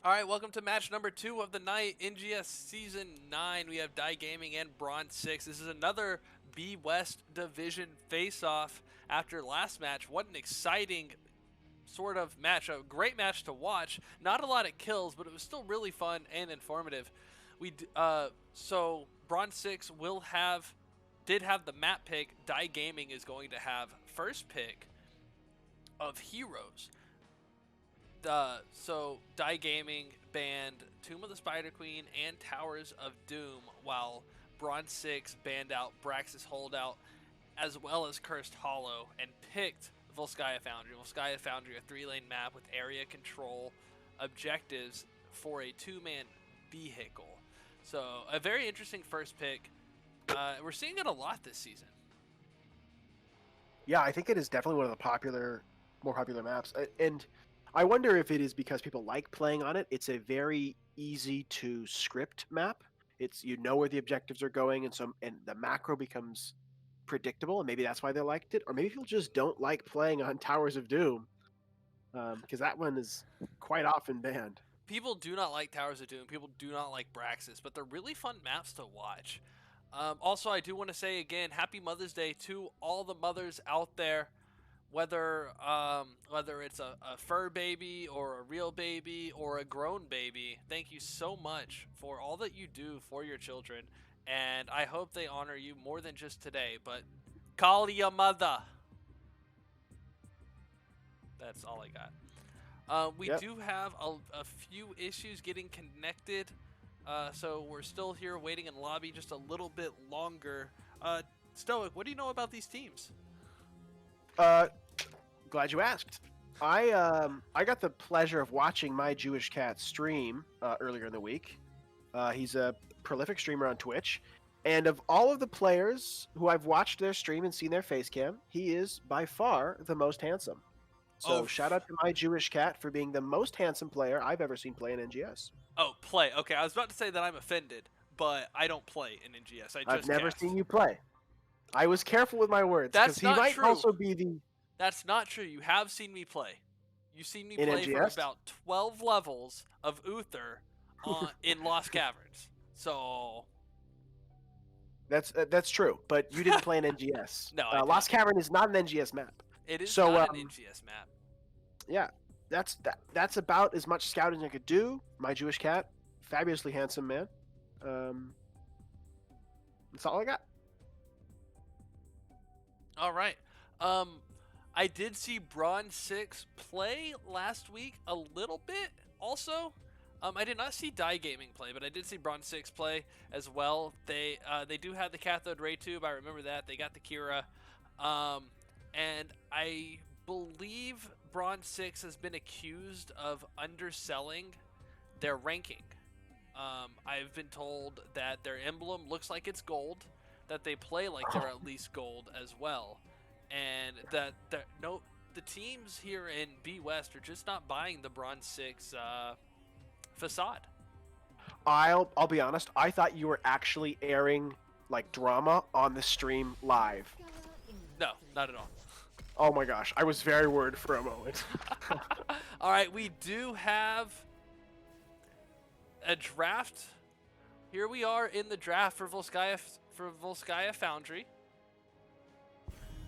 All right, welcome to match number 2 of the night, NGS Season 9. We have Die Gaming and Bronze6. This is another B West Division face-off after last match. What an exciting sort of match. A great match to watch. Not a lot of kills, but it was still really fun and informative. So Bronze6 did have the map pick. Die Gaming is going to have first pick of heroes. So Die Gaming banned Tomb of the Spider Queen and Towers of Doom, while Bronze6 banned out Brax's Holdout as well as Cursed Hollow and picked Volskaya Foundry. Volskaya Foundry, a 3-lane map with area control objectives for a 2-man vehicle. So a very interesting first pick. We're seeing it a lot this season. Yeah, I think it is definitely one of the more popular maps. And I wonder if it is because people like playing on it. It's a very easy to script map. You know where the objectives are going, and the macro becomes predictable, and maybe that's why they liked it. Or maybe people just don't like playing on Towers of Doom, because that one is quite often banned. People do not like Towers of Doom. People do not like Braxis, but they're really fun maps to watch. Also, I do want to say again, Happy Mother's Day to all the mothers out there. Whether it's a fur baby or a real baby or a grown baby, thank you so much for all that you do for your children, and I hope they honor you more than just today, but call your mother. That's all I got. We Yep. do have a few issues getting connected, so we're still here waiting in lobby just a little bit longer. Stoic, what do you know about these teams? Glad you asked. I got the pleasure of watching my Jewish cat stream earlier in the week. He's a prolific streamer on Twitch, and of all of the players who I've watched their stream and seen their face cam, he is by far the most handsome. So shout out to my Jewish cat for being the most handsome player I've ever seen play in NGS. Oh, play. Okay, I was about to say that I'm offended, but I don't play in NGS. I've never cast. seen you play. I was careful with my words because he might also be the. That's not true. You have seen me play. You've seen me In play for NGS? about 12 levels of Uther in Lost Caverns. So That's true, but you didn't play in NGS. No, Lost Cavern is not an NGS map. It is so, not an NGS map. Yeah, that's about as much scouting as I could do. My Jewish cat, fabulously handsome man. That's all I got. All right. I did see Bronze6 play last week a little bit also. I did not see Die Gaming play, but I did see Bronze6 play as well. They do have the cathode ray tube. I remember that. They got the Kira. And I believe Bronze6 has been accused of underselling their ranking. I've been told that their emblem looks like it's gold, that they play like they're at least gold as well, and that the teams here in B West are just not buying the Bronze6 facade. I'll be honest. I thought you were actually airing like drama on the stream live. No, not at all. Oh my gosh, I was very worried for a moment. All right, we do have a draft. Here we are in the draft for Volskaya Foundry.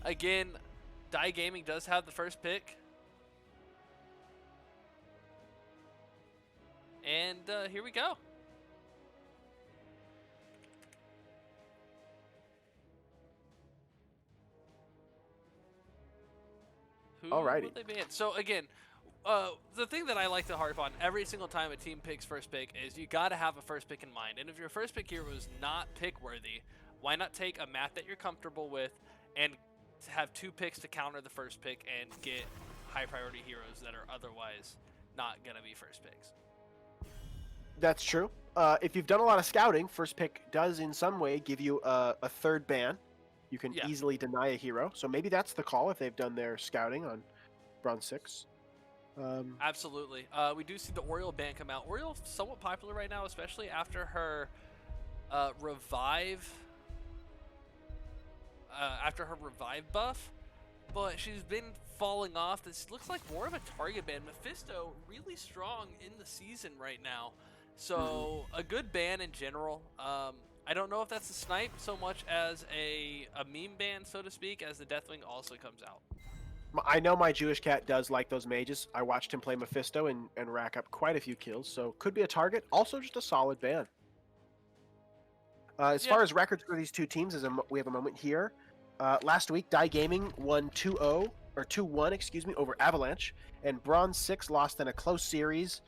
Again, Die Gaming does have the first pick. And here we go. Alrighty. They banned? So again, the thing that I like to harp on every single time a team picks first pick is you got to have a first pick in mind. And if your first pick here was not pick worthy, why not take a map that you're comfortable with and have 2 picks to counter the first pick and get high priority heroes that are otherwise not gonna be first picks? That's true. If you've done a lot of scouting, first pick does in some way give you a third ban. You can easily deny a hero. So maybe that's the call if they've done their scouting on Bronze6. Absolutely. We do see the Oriole ban come out. Oriole somewhat popular right now, especially after her revive buff. but she's been falling off. This looks like more of a target ban. Mephisto really strong in the season right now, so a good ban in general. I don't know if that's a snipe so much as a meme ban, so to speak, as the Deathwing also comes out. I know my Jewish cat does like those mages. I watched him play Mephisto and rack up quite a few kills, so could be a target. Also, just a solid ban. As Yeah. far as records for these two teams, we have a moment here. Last week, Die Gaming won 2-0 or 2-1, excuse me, over Avalanche, and Bronze6 lost in a close series,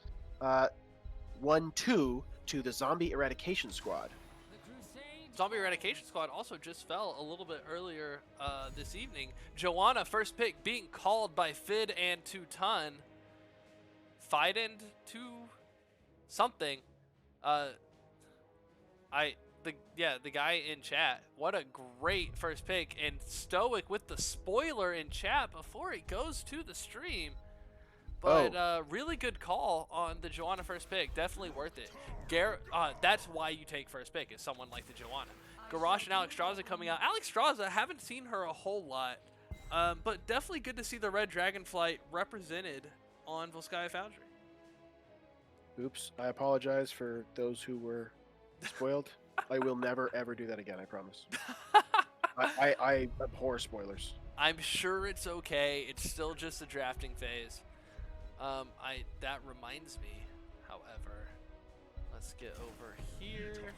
1-2 to the Zombie Eradication Squad. Zombie Eradication Squad also just fell a little bit earlier this evening. Joanna, first pick, being called by Fid and 2Ton. Fidend to something. The guy in chat. What a great first pick, and Stoic with the spoiler in chat before it goes to the stream. But really good call on the Joanna first pick. Definitely worth it. That's why you take first pick, is someone like the Joanna. Garrosh and Alex Straza coming out. Alex Straza, haven't seen her a whole lot, but definitely good to see the Red Dragonflight represented on Volskaya Foundry. Oops, I apologize for those who were spoiled. I will never ever do that again, I promise. I abhor spoilers. I'm sure it's okay. It's still just a drafting phase. That reminds me, however, let's get over here.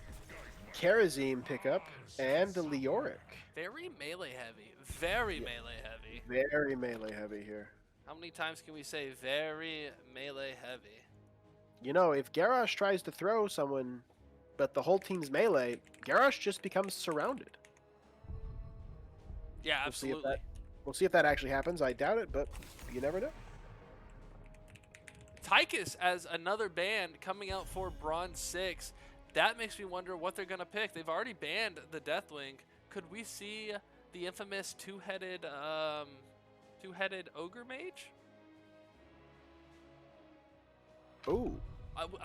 Karazim pickup and the Leoric. Very melee heavy. Very melee heavy. Very melee heavy here. How many times can we say very melee heavy? You know, if Garrosh tries to throw someone, but the whole team's melee, Garrosh just becomes surrounded. Yeah, absolutely. We'll see if that actually happens. I doubt it, but you never know. Tychus as another band coming out for Bronze6. That makes me wonder what they're going to pick. They've already banned the Deathwing. Could we see the infamous two-headed ogre mage? Ooh.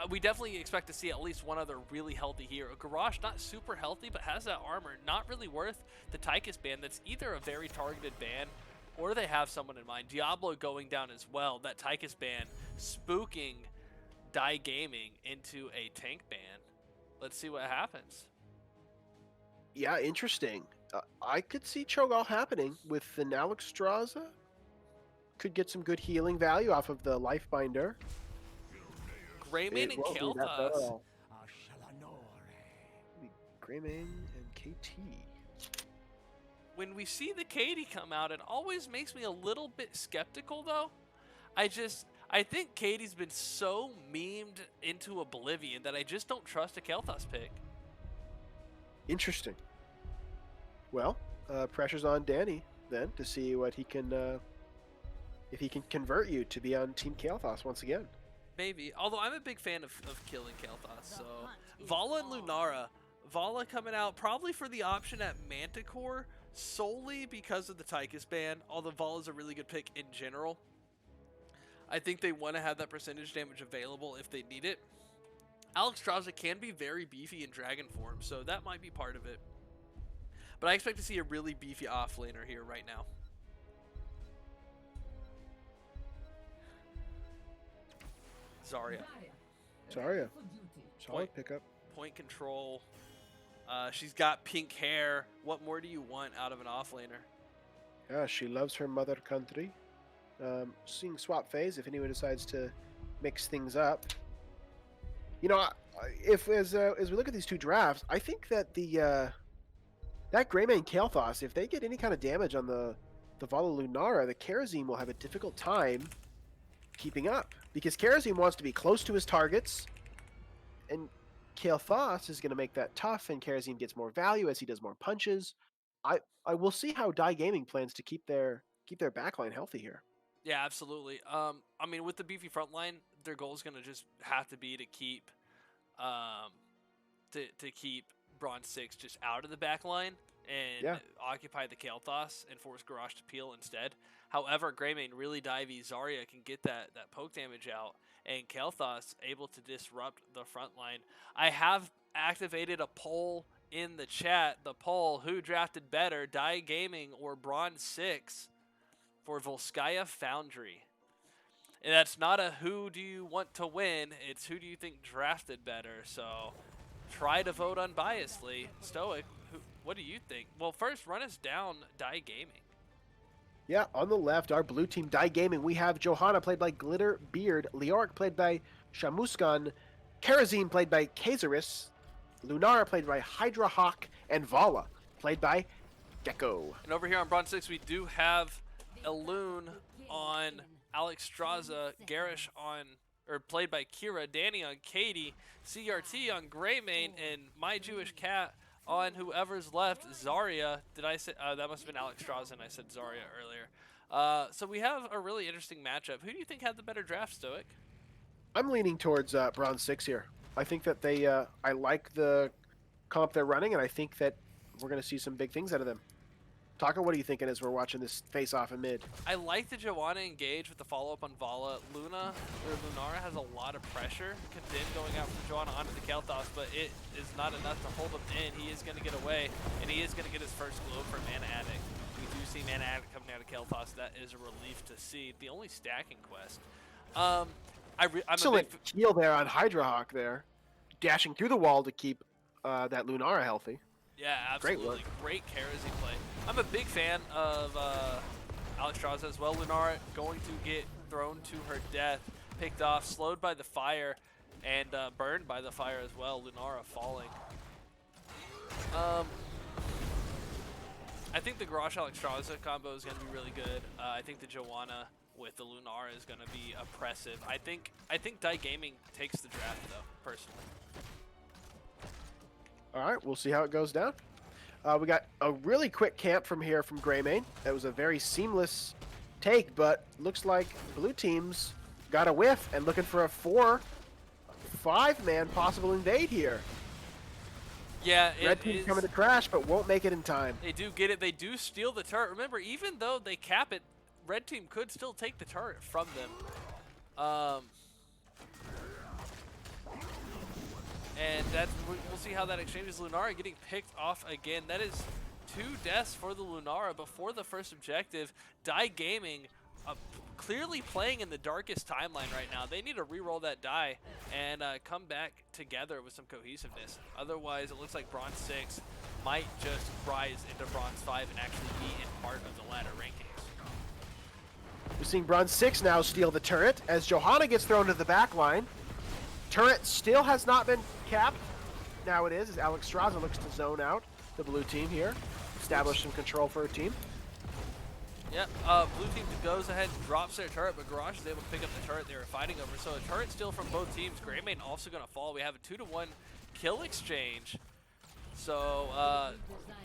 We definitely expect to see at least one other really healthy hero. Garrosh, not super healthy, but has that armor. Not really worth the Tychus ban. That's either a very targeted ban, or they have someone in mind. Diablo going down as well. That Tychus ban spooking Die Gaming into a tank ban. Let's see what happens. Yeah, interesting. I could see Cho'Gall happening with an Alex Straza. Could get some good healing value off of the Lifebinder. Greymane and Kael'thas. Greymane and KT. When we see the Katie come out, it always makes me a little bit skeptical, though. I think Katie's been so memed into oblivion that I just don't trust a Kael'thas pick. Interesting. Well, pressure's on Danny then to see what he can, if he can convert you to be on Team Kael'thas once again. Maybe. Although I'm a big fan of killing Kael'thas, so Vala and Lunara. Vala coming out probably for the option at Manticore solely because of the Tychus ban, although Vala's a really good pick in general. I think they want to have that percentage damage available if they need it. Alex Straza can be very beefy in dragon form, so that might be part of it. But I expect to see a really beefy offlaner here right now. Zarya. Solid pickup. Point control. She's got pink hair. What more do you want out of an offlaner? Yeah, she loves her mother country. Seeing swap phase if anyone decides to mix things up. You know, as we look at these two drafts, I think that that Greymane Kael'thas, if they get any kind of damage on the Vala Lunara, the Karazim will have a difficult time keeping up, because Karazim wants to be close to his targets, and Kael'thas is going to make that tough, and Karazim gets more value as he does more punches. I will see how Die Gaming plans to keep their backline healthy here. Yeah, absolutely. I mean, with the beefy front line, their goal is going to just have to be to keep keep Bronze6 just out of the back line and occupy the Kael'thas and force Garrosh to peel instead. However, Greymane really divey. Zarya can get that poke damage out, and Kael'thas able to disrupt the front line. I have activated a poll in the chat. The poll: who drafted better, Die Gaming or Bronze6? for Volskaya Foundry. And that's not a who do you want to win, it's who do you think drafted better. So try to vote unbiasedly. Stoic, what do you think? Well, first, run us down Die Gaming. Yeah, on the left, our blue team, Die Gaming, we have Johanna, played by Glitter Beard, Leoric, played by Shamuskan, Karazine, played by Kazaris, Lunara, played by Hydra Hawk, and Vala, played by Gecko. And over here on Bronze 6, we do have Elune on Alex Straza, Garish on, or played by Kira, Danny on Katie, CRT on Greymane, and My Jewish Cat on whoever's left, Zarya. Did I say that must have been Alex Straza, and I said Zarya earlier. So we have a really interesting matchup. Who do you think had the better draft, Stoic? I'm leaning towards Bronze 6 here. I think that they, I like the comp they're running, and I think that we're going to see some big things out of them. Taka, what are you thinking as we're watching this face-off in mid? I like the Joanna engage with the follow-up on Vala. Lunara has a lot of pressure. Kadin going out from Joanna onto the Kel'Thas, but it is not enough to hold him in. He is going to get away, and he is going to get his first glow for Mana Addict. We do see Mana Addict coming out of Kel'Thas. That is a relief to see. The only stacking quest. I'm Excellent heal there on Hydra Hawk there, dashing through the wall to keep that Lunara healthy. Yeah, absolutely. Great Karazine play. I'm a big fan of Alex Straza as well. Lunara going to get thrown to her death, picked off, slowed by the fire, and burned by the fire as well. Lunara falling. I think the Garrosh Alex Straza combo is going to be really good. I think the Joanna with the Lunara is going to be oppressive. I think Die Gaming takes the draft though, personally. All right, we'll see how it goes down. We got a really quick camp from here from Greymane. That was a very seamless take, but looks like blue team's got a whiff and looking for a 4-5-man possible invade here. Yeah, Red team's coming to crash, but won't make it in time. They do get it. They do steal the turret. Remember, even though they cap it, red team could still take the turret from them. And we'll see how that exchanges. Lunara getting picked off again. That is 2 deaths for the Lunara before the first objective. Die Gaming clearly playing in the darkest timeline right now. They need to re-roll that die and come back together with some cohesiveness. Otherwise, it looks like Bronze 6 might just rise into Bronze 5 and actually be in part of the ladder rankings. We're seeing Bronze 6 now steal the turret as Johanna gets thrown to the back line. Turret still has not been capped. Now it is, as Alex Straza looks to zone out the blue team here. Establish some control for her team. Yep, blue team goes ahead and drops their turret, but Garrosh is able to pick up the turret they were fighting over. So a turret steal from both teams. Greymane also going to fall. We have a 2-to-1 kill exchange. So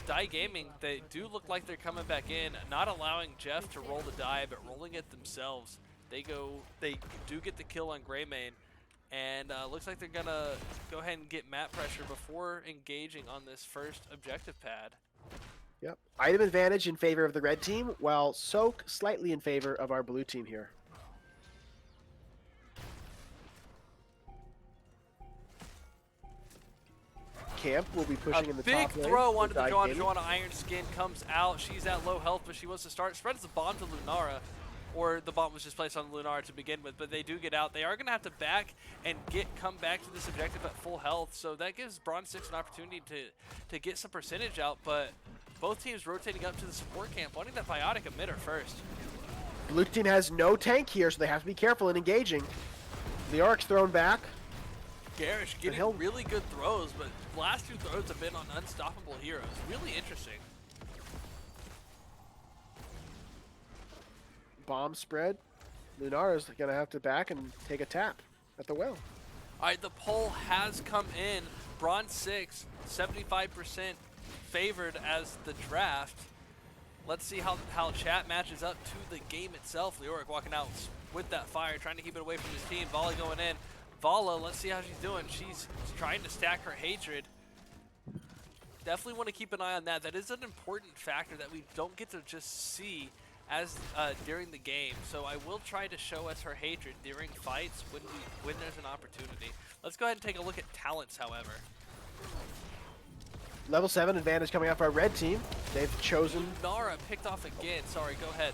Die Gaming, they do look like they're coming back in, not allowing Jeff to roll the die, but rolling it themselves. They do get the kill on Greymane. And looks like they're going to go ahead and get map pressure before engaging on this first objective pad. Yep. Item advantage in favor of the red team, while soak slightly in favor of our blue team here. Camp will be pushing in the top lane. Big throw onto the Joanna Iron Skin comes out. She's at low health, but she wants to start. Spreads the bomb to Lunara. Or the bomb was just placed on Lunara to begin with, but they do get out. They are going to have to back and come back to this objective at full health, so that gives Bronze 6 an opportunity to get some percentage out, but both teams rotating up to the support camp, wanting that biotic emitter first. Blue team has no tank here, so they have to be careful in engaging. The Orc's thrown back. Garish getting really good throws, but the last 2 throws have been on unstoppable heroes. Really interesting. Bomb spread. Lunara's going to have to back and take a tap at the well. All right, the poll has come in. Bronze 6, 75% favored as the draft. Let's see how chat matches up to the game itself. Leoric walking out with that fire, trying to keep it away from his team. Vala going in. Vala, let's see how she's doing. She's trying to stack her hatred. Definitely want to keep an eye on that. That is an important factor that we don't get to just see as during the game, so I will try to show us her hatred during fights when there's an opportunity. Let's go ahead and take a look at talents, however. Level 7 advantage coming off our red team. They've chosen... Lunara picked off again. Sorry, go ahead.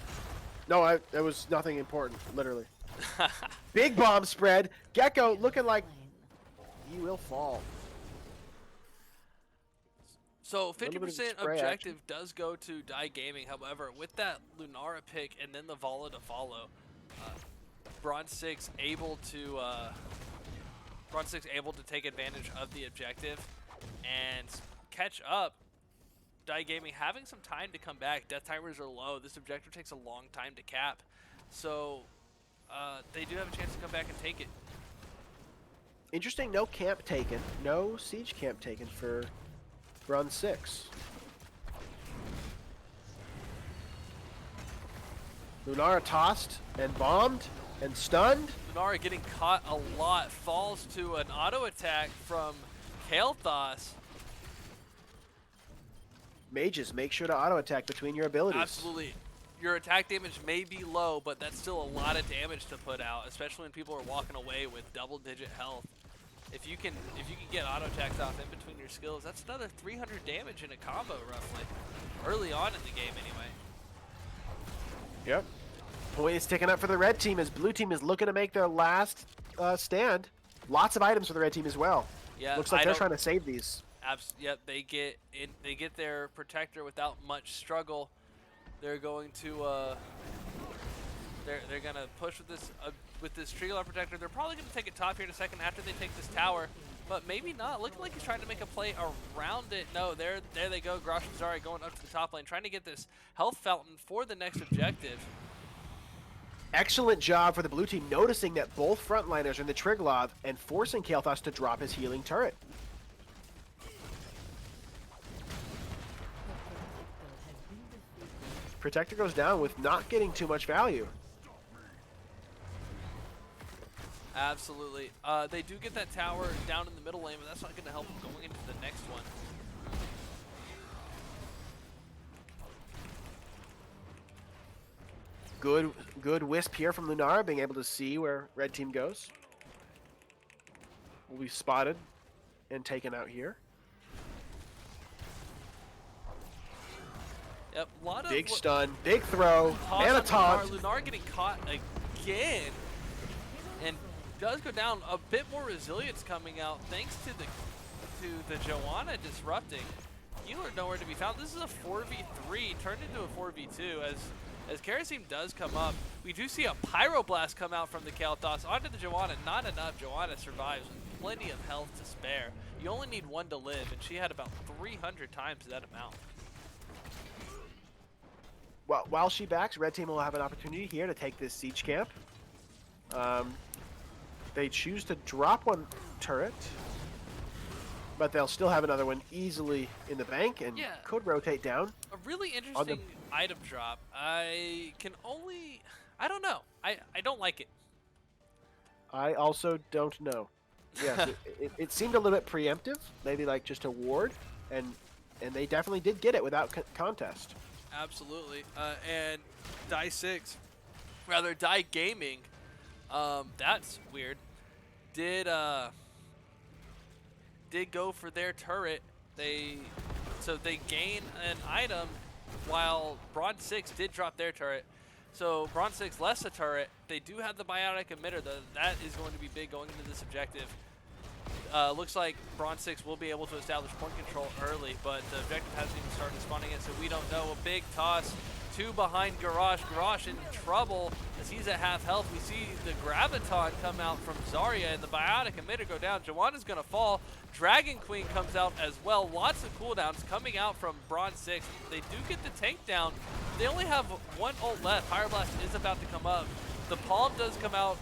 No, it was nothing important, literally. Big bomb spread. Gecko looking like he will fall. So A little bit of 50% spray action. objective does go to Die Gaming. However, with that Lunara pick and then the Vala to follow, Bronze6 able to take advantage of the objective and catch up. Die Gaming having some time to come back. Death timers are low. This objective takes a long time to cap, so they do have a chance to come back and take it. Interesting, no camp taken. No siege camp taken for Bronze6. Lunara tossed and bombed and stunned. Lunara getting caught a lot. Falls to an auto attack from Kael'thas. Mages, make sure to auto attack between your abilities. Absolutely. Your attack damage may be low, but that's still a lot of damage to put out, especially when people are walking away with double-digit health. If you can get auto attacks off in between your skills, that's another 300 damage in a combo roughly. Early on in the game anyway. Yep. Point is ticking up for the red team as blue team is looking to make their last stand. Lots of items for the red team as well. Yeah, looks like they're trying to save these. Yep, they get their protector without much struggle. They're going to they're gonna push with this Trigger protector. They're probably gonna take it top here in a second after they take this tower, but maybe not. Looking like he's trying to make a play around it. No, there they go. Grosh and Zarya going up to the top lane, trying to get this health fountain for the next objective. Excellent job for the blue team, noticing that both frontliners are in the Triglav and forcing Kael'thas to drop his healing turret. Protector goes down with not getting too much value. Absolutely. They do get that tower down in the middle lane, but that's not going to help them going into the next one. Good wisp here from Lunara, being able to see where red team goes. Will be spotted and taken out here. Yep, a lot of big stun, big throw, and a taunt. Lunara getting caught again, and does go down. A bit more resilience coming out thanks to the Joanna disrupting. Healer nowhere to be found. This is a 4v3 turned into a 4v2 as Kerosene does come up. We do see a Pyroblast come out from the Kael'thas onto the Joanna. Not enough. Joanna survives with plenty of health to spare. You only need one to live, and she had about 300 times that amount. Well, while she backs, red team will have an opportunity here to take this siege camp. They choose to drop one turret, but they'll still have another one easily in the bank and could rotate down. A really interesting item drop. I don't know. I don't like it. I also don't know. Yes, it seemed a little bit preemptive, maybe like just a ward, and they definitely did get it without contest. Absolutely. And Die Gaming, that's weird. Did go for their turret. So they gain an item while Bronze6 did drop their turret. So Bronze6 less a turret. They do have the biotic emitter though. That is going to be big going into this objective. Looks like Bronze6 will be able to establish point control early, but the objective hasn't even started spawning yet, so we don't know. A big toss, two behind Garrosh. Garrosh in trouble as he's at half health. We see the Graviton come out from Zarya and the biotic emitter go down. Joanna's going to fall. Dragon Queen comes out as well. Lots of cooldowns coming out from Bronze6. They do get the tank down. They only have one ult left. Pyroblast is about to come up. The Palm does come out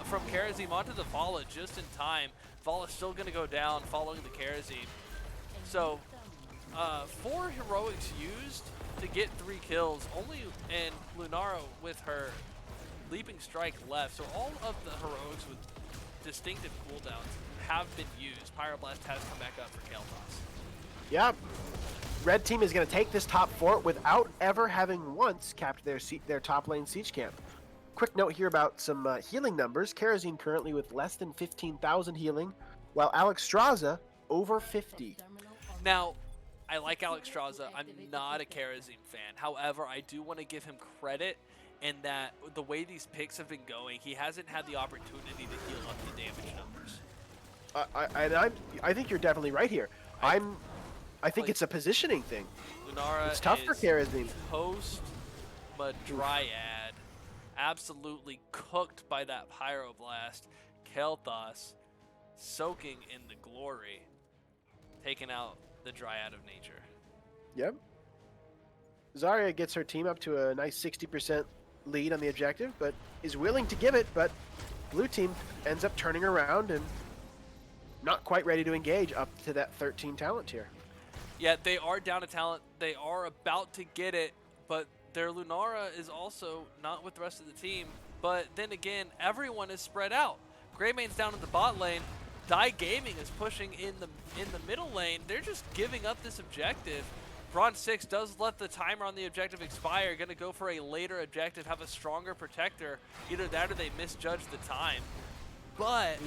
from Karazim onto the Vala just in time. Vala's still going to go down following the Karazim. So, 4 heroics used to get 3 kills, and Lunara with her leaping strike left. So all of the heroics with distinctive cooldowns have been used. Pyroblast has come back up for Kael'thas. Yep. Red team is going to take this top fort without ever having once capped their top lane siege camp. Quick note here about some healing numbers. Karazine currently with less than 15,000 healing, while Alexstrasza over 50. Now, I like Alexstrasza. I'm not a Karazim fan. However, I do want to give him credit in that the way these picks have been going, he hasn't had the opportunity to heal up the damage numbers. I think you're definitely right here. I think like, it's a positioning thing. Lunara It's tough for is Karazim. post Madryad, absolutely cooked by that Pyroblast. Kel'Thas soaking in the glory, taking out the Dryad of nature. Yep. Zarya gets her team up to a nice 60% lead on the objective, but is willing to give it, but blue team ends up turning around and not quite ready to engage up to that 13 talent tier. Yeah, they are down a talent. They are about to get it, but their Lunara is also not with the rest of the team. But then again, everyone is spread out. Greymane's down in the bot lane. Die Gaming is pushing in the middle lane. They're just giving up this objective. Bronze6 does let the timer on the objective expire. Going to go for a later objective, have a stronger protector. Either that or they misjudge the time. But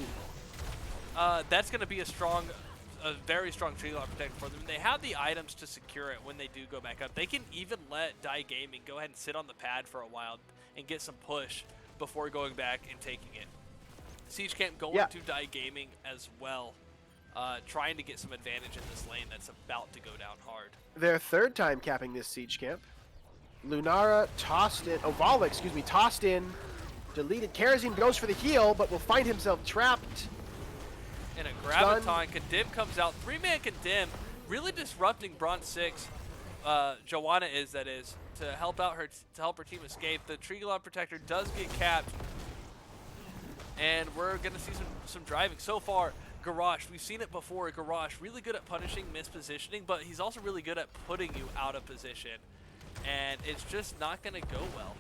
that's going to be a very strong tree line protector for them. And they have the items to secure it when they do go back up. They can even let Die Gaming go ahead and sit on the pad for a while and get some push before going back and taking it. Siege Camp going to Die Gaming as well, trying to get some advantage in this lane that's about to go down hard. Their third time capping this siege camp. Lunara tossed in, Vala, excuse me, tossed in, deleted. Karazim goes for the heal, but will find himself trapped. And a Graviton, Condemn comes out. 3-man Condemn, really disrupting Bronze6. Joanna that is, to help out her team escape. The Triglav Protector does get capped. And we're going to see some driving. So far, Garrosh, we've seen it before. Garrosh, really good at punishing mispositioning, but he's also really good at putting you out of position. And it's just not going to go well.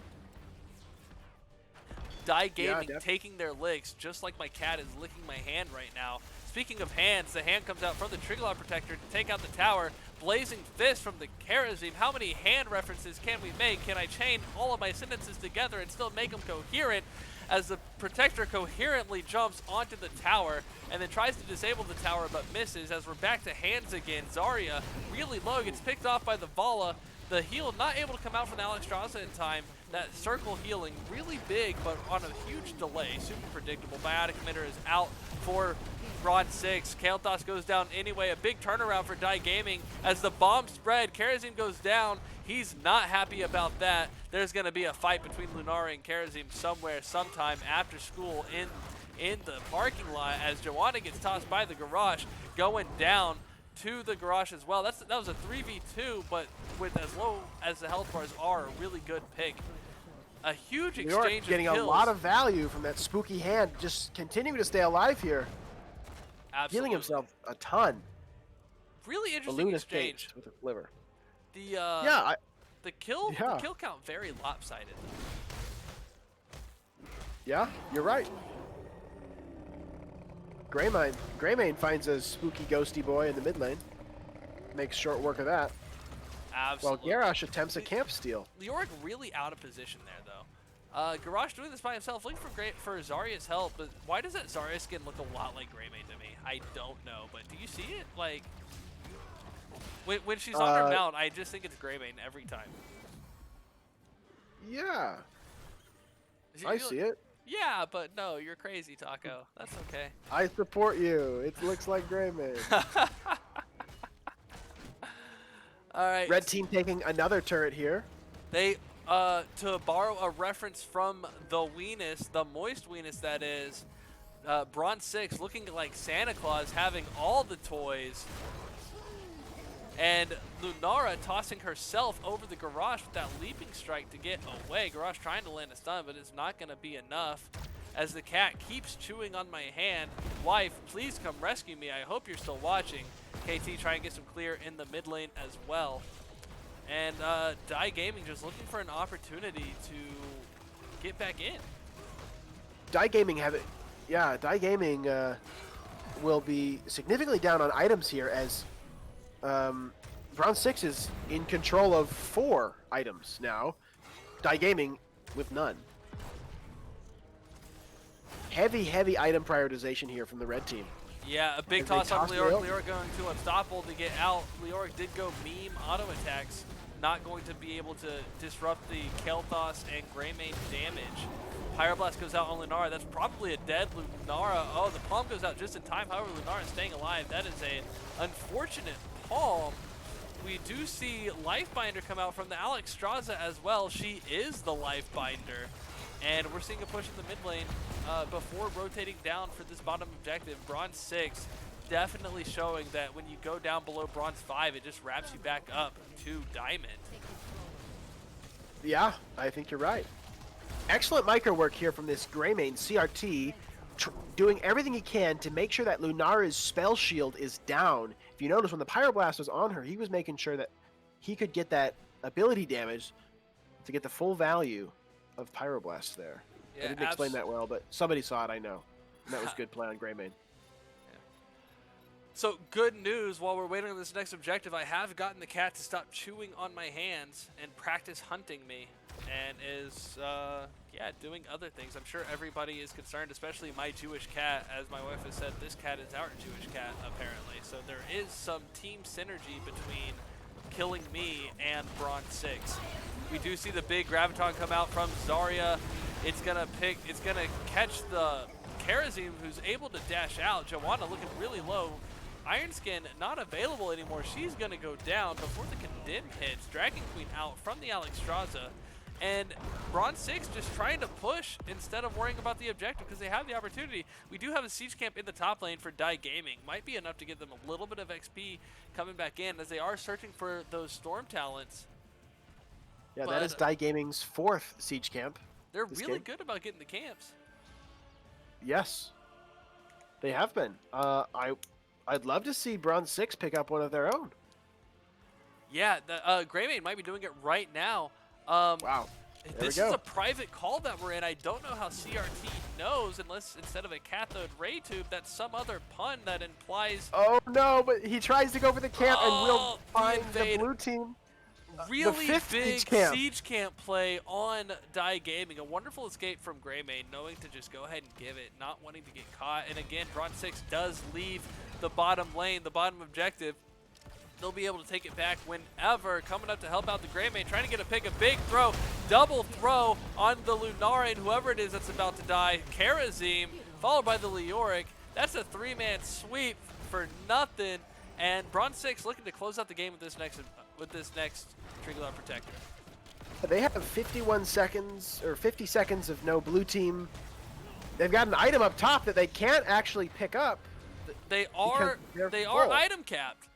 Die Gaming taking their licks, just like my cat is licking my hand right now. Speaking of hands, the hand comes out from the Triglav Protector to take out the tower. Blazing Fist from the Karazim. How many hand references can we make? Can I chain all of my sentences together and still make them coherent? As the Protector coherently jumps onto the tower and then tries to disable the tower but misses. As we're back to hands again, Zarya really low, gets picked off by the Vala. The heal not able to come out from the Alexstrasza in time. That circle healing really big, but on a huge delay. Super predictable. Biotic emitter is out for Bronze6. Kel'Thas goes down anyway. A big turnaround for Die Gaming as the bomb spread. Karazim goes down. He's not happy about that. There's going to be a fight between Lunara and Karazim somewhere, sometime after school in the parking lot as Joanna gets tossed by the Garrosh, going down to the Garrosh as well. That was a 3v2, but with as low as the health bars are, a really good pick. A huge exchange of getting kills. A lot of value from that spooky hand, just continuing to stay alive here. Absolutely. Healing himself a ton. Really interesting exchange with a liver. The kill count very lopsided though. Yeah, you're right. Greymane finds a spooky ghosty boy in the mid lane. Makes short work of that. Absolutely. While Garrosh attempts a camp steal. Leoric really out of position there though. Garrosh doing this by himself, looking for Zarya's help, but why does that Zarya skin look a lot like Greymane to me? I don't know, but do you see it? Like, when she's on her mount, I just think it's Greymane every time. Yeah. I see it. Yeah, but no, you're crazy, Taco. That's okay. I support you. It looks like Greymane. All right. Red team taking another turret here. They, to borrow a reference from the Weenus, the moist Weenus that is, Bronze6 looking like Santa Claus having all the toys. And Lunara tossing herself over the Garrosh with that leaping strike to get away. Garrosh trying to land a stun, but it's not going to be enough. As the cat keeps chewing on my hand. Wife, please come rescue me. I hope you're still watching. KT trying to get some clear in the mid lane as well. And Die Gaming just looking for an opportunity to get back in. Die Gaming Die Gaming will be significantly down on items here as Bronze6 is in control of 4 items now. Die Gaming with none. Heavy item prioritization here from the red team. Yeah, a big toss on Leoric. Leoric going to unstoppable to get out. Leoric did go meme auto attacks. not going to be able to disrupt the Kael'thas and Greymane damage. Pyroblast goes out on Lunara. That's probably a dead Lunara. Oh, the Palm goes out just in time. However, Lunara is staying alive. That is a unfortunate Palm. We do see Lifebinder come out from the Alexstrasza as well. She is the Lifebinder. And we're seeing a push in the mid lane before rotating down for this bottom objective. Bronze 6 definitely showing that when you go down below Bronze 5, it just wraps you back up to Diamond. Yeah, I think you're right. Excellent micro work here from this Greymane CRT, doing everything he can to make sure that Lunara's spell shield is down. If you notice, when the Pyroblast was on her, he was making sure that he could get that ability damage to get the full value of Pyroblast there. Yeah, I didn't explain that well, but somebody saw it, I know. And that was good play on Greymane. So good news, while we're waiting on this next objective, I have gotten the cat to stop chewing on my hands and practice hunting me, and is, yeah, doing other things. I'm sure everybody is concerned, especially my Jewish cat. As my wife has said, this cat is our Jewish cat, apparently. So there is some team synergy between killing me and Bronze 6. We do see the big Graviton come out from Zarya. It's gonna catch the Karazim, who's able to dash out. Joanna looking really low. Ironskin not available anymore. She's going to go down before the Condemn hits. Dragon Queen out from the Alexstrasza. And Bronze 6 just trying to push instead of worrying about the objective because they have the opportunity. We do have a siege camp in the top lane for Die Gaming. Might be enough to give them a little bit of XP coming back in as they are searching for those Storm talents. Yeah, that is Die Gaming's 4th siege camp. They're really good about getting the camps. Yes, they have been. I'd love to see Bronze 6 pick up one of their own. Yeah, the Greymane might be doing it right now. Wow. This is a private call that we're in. I don't know how CRT knows, unless instead of a cathode ray tube, that's some other pun that implies... Oh no, but he tries to go for the camp and will find the blue team. Really big siege camp play on Die Gaming. A wonderful escape from Greymane, knowing to just go ahead and give it, not wanting to get caught. And again, Bronze 6 does leave the bottom lane, the bottom objective. They'll be able to take it back whenever. Coming up to help out the Greymane, trying to get a pick, a big throw, double throw on the Lunara, and whoever it is that's about to die. Karazim, followed by the Leoric. That's a 3-man sweep for nothing. And Bronze 6 looking to close out the game with this next Triglav Protector. They have 51 seconds or 50 seconds of no blue team. They've got an item up top that they can't actually pick up. They are item capped.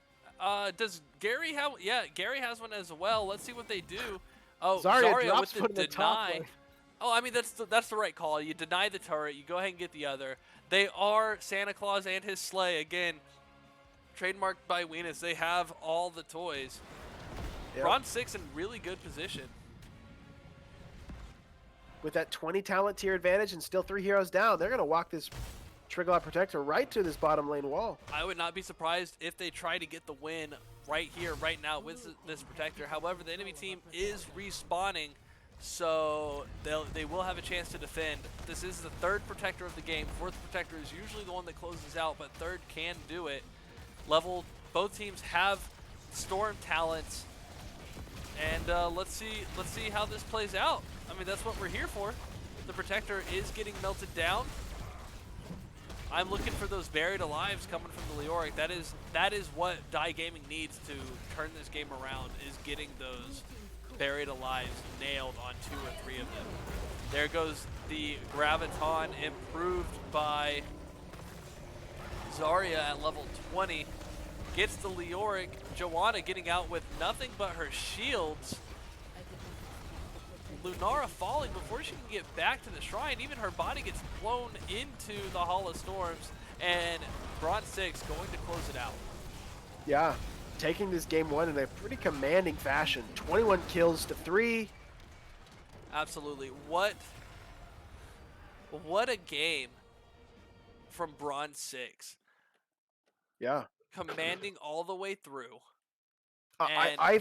Does Gary have? Yeah, Gary has one as well. Let's see what they do. Oh, Zarya with the deny. Oh, I mean that's the right call. You deny the turret, you go ahead and get the other. They are Santa Claus and his sleigh again. Trademarked by Weenus. They have all the toys. Yep. Bronze 6 in really good position. With that 20 talent tier advantage and still 3 heroes down, they're going to walk this Triglav Protector right to this bottom lane wall. I would not be surprised if they try to get the win right here, right now with this Protector. However, the enemy team is respawning, so they will have a chance to defend. This is the 3rd Protector of the game. 4th Protector is usually the one that closes out, but 3rd can do it. Both teams have Storm talents, and let's see how this plays out. I mean, that's what we're here for. The Protector is getting melted down. I'm looking for those buried alives coming from the Leoric. That is what Die Gaming needs to turn this game around, is getting those buried alives nailed on 2 or 3 of them. There goes the Graviton, improved by Zarya at level 20. Gets the Leoric. Joanna getting out with nothing but her shields. Lunara falling before she can get back to the shrine. Even her body gets blown into the Hall of Storms. And Bronze 6 going to close it out. Yeah, taking this game 1 in a pretty commanding fashion. 21 kills to 3. Absolutely. What a game from Bronze 6. Yeah. Commanding all the way through. I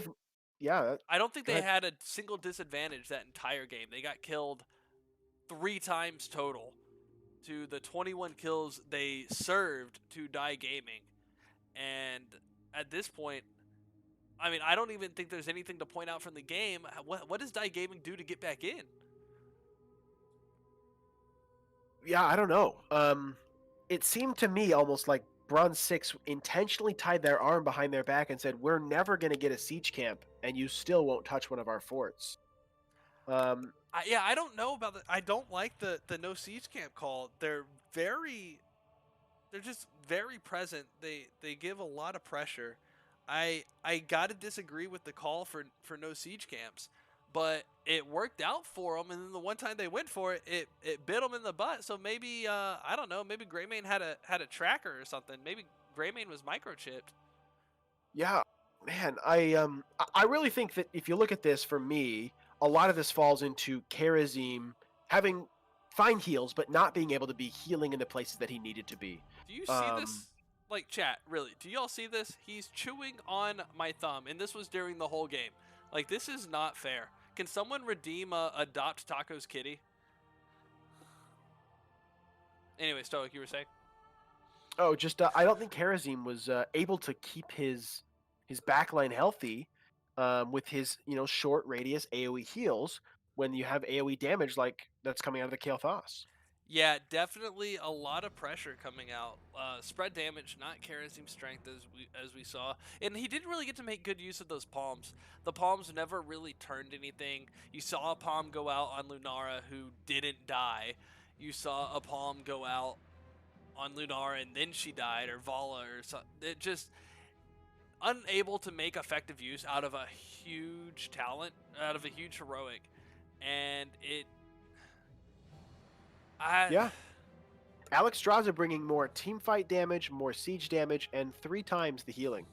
don't think they had a single disadvantage that entire game. They got killed 3 times total to the 21 kills they served to Die Gaming. And at this point, I mean, I don't even think there's anything to point out from the game. What does Dai Gaming do to get back in? Yeah, I don't know. It seemed to me almost like Bronze 6 intentionally tied their arm behind their back and said, "We're never going to get a siege camp, and you still won't touch one of our forts." Um, Yeah, I don't know about the. I don't like the no siege camp call. They're just very present. They give a lot of pressure. I gotta disagree with the call for no siege camps, but it worked out for them. And then the one time they went for it, it bit them in the butt. So maybe I don't know. Maybe Greymane had a tracker or something. Maybe Greymane was microchipped. yeah, man, I really think that if you look at this, for me, a lot of this falls into Karazim having fine heals, but not being able to be healing in the places that he needed to be. Do you see Um, this? Like chat, really? Do y'all see this? He's chewing on my thumb, and this was during the whole game. Like this is not fair. Can someone redeem adopt Taco's kitty? Anyway, Stoic, you were saying? Oh, just I don't think Karazim was able to keep his backline healthy with his short radius AOE heals when you have AOE damage like that's coming out of the Kael'thas. Yeah, definitely a lot of pressure coming out. Spread damage, not Karazim's strength as we saw, and he didn't really get to make good use of those palms. The palms never really turned anything. You saw a palm go out on Lunara who didn't die. You saw a palm go out on Lunara and then she died, or Vala, or something. It just unable to make effective use out of a huge talent, out of a huge heroic, and it. I Yeah, Alexstrasza bringing more team fight damage, more siege damage, and 3 times the healing.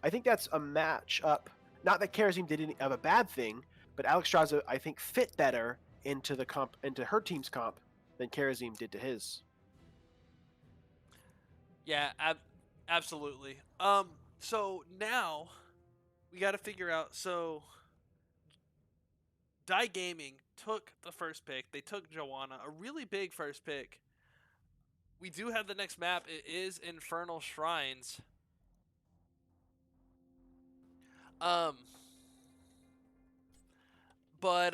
I think that's a match up. Not that Karazim did any of a bad thing, but Alexstrasza I think fit better into the comp into her team's comp than Karazim did to his. Yeah, absolutely. So now we got to figure out. So Die Gaming took the first pick. They took Joanna, a really big first pick. We do have the next map. It is Infernal Shrines. Um, but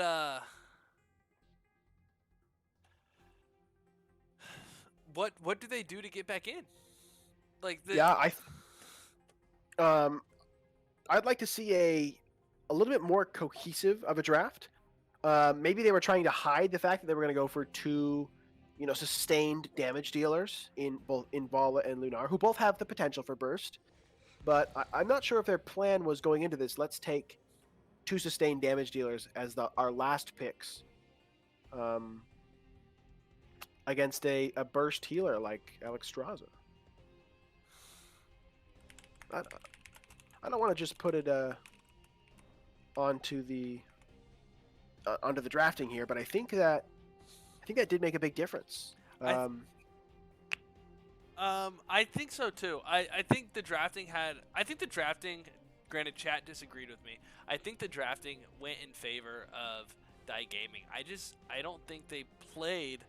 what do they do to get back in? Like the Yeah, um I'd like to see a little bit more cohesive of a draft. Maybe they were trying to hide the fact that they were going to go for 2, sustained damage dealers in both in Vala and Lunar, who both have the potential for burst. But I'm not sure if their plan was going into this. Let's take 2 sustained damage dealers as our last picks, um, against a burst healer like Alexstrasza. I, I don't want to just put it onto the onto the drafting here, but I think that did make a big difference. I I think so too. I think the drafting had. I think the drafting. Granted, chat disagreed with me. I think the drafting went in favor of Die Gaming. I don't think they played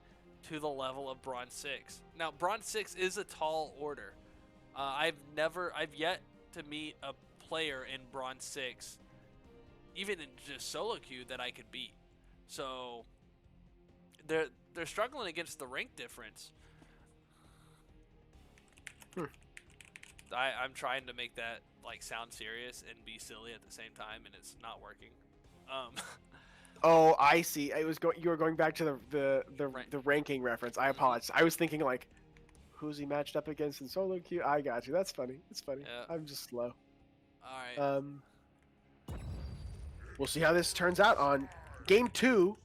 to the level of Bronze 6. Now, Bronze 6 is a tall order. I've yet to meet a player in Bronze 6, even in just solo queue, that I could beat. So they're struggling against the rank difference. I'm trying to make that like sound serious and be silly at the same time, and it's not working. Um, Oh, I see. You were going back to Right. the ranking reference. I apologize. I was thinking like, who's he matched up against in solo queue? I got you. That's funny. It's funny. Yeah. I'm just slow. All right. We'll see how this turns out on game 2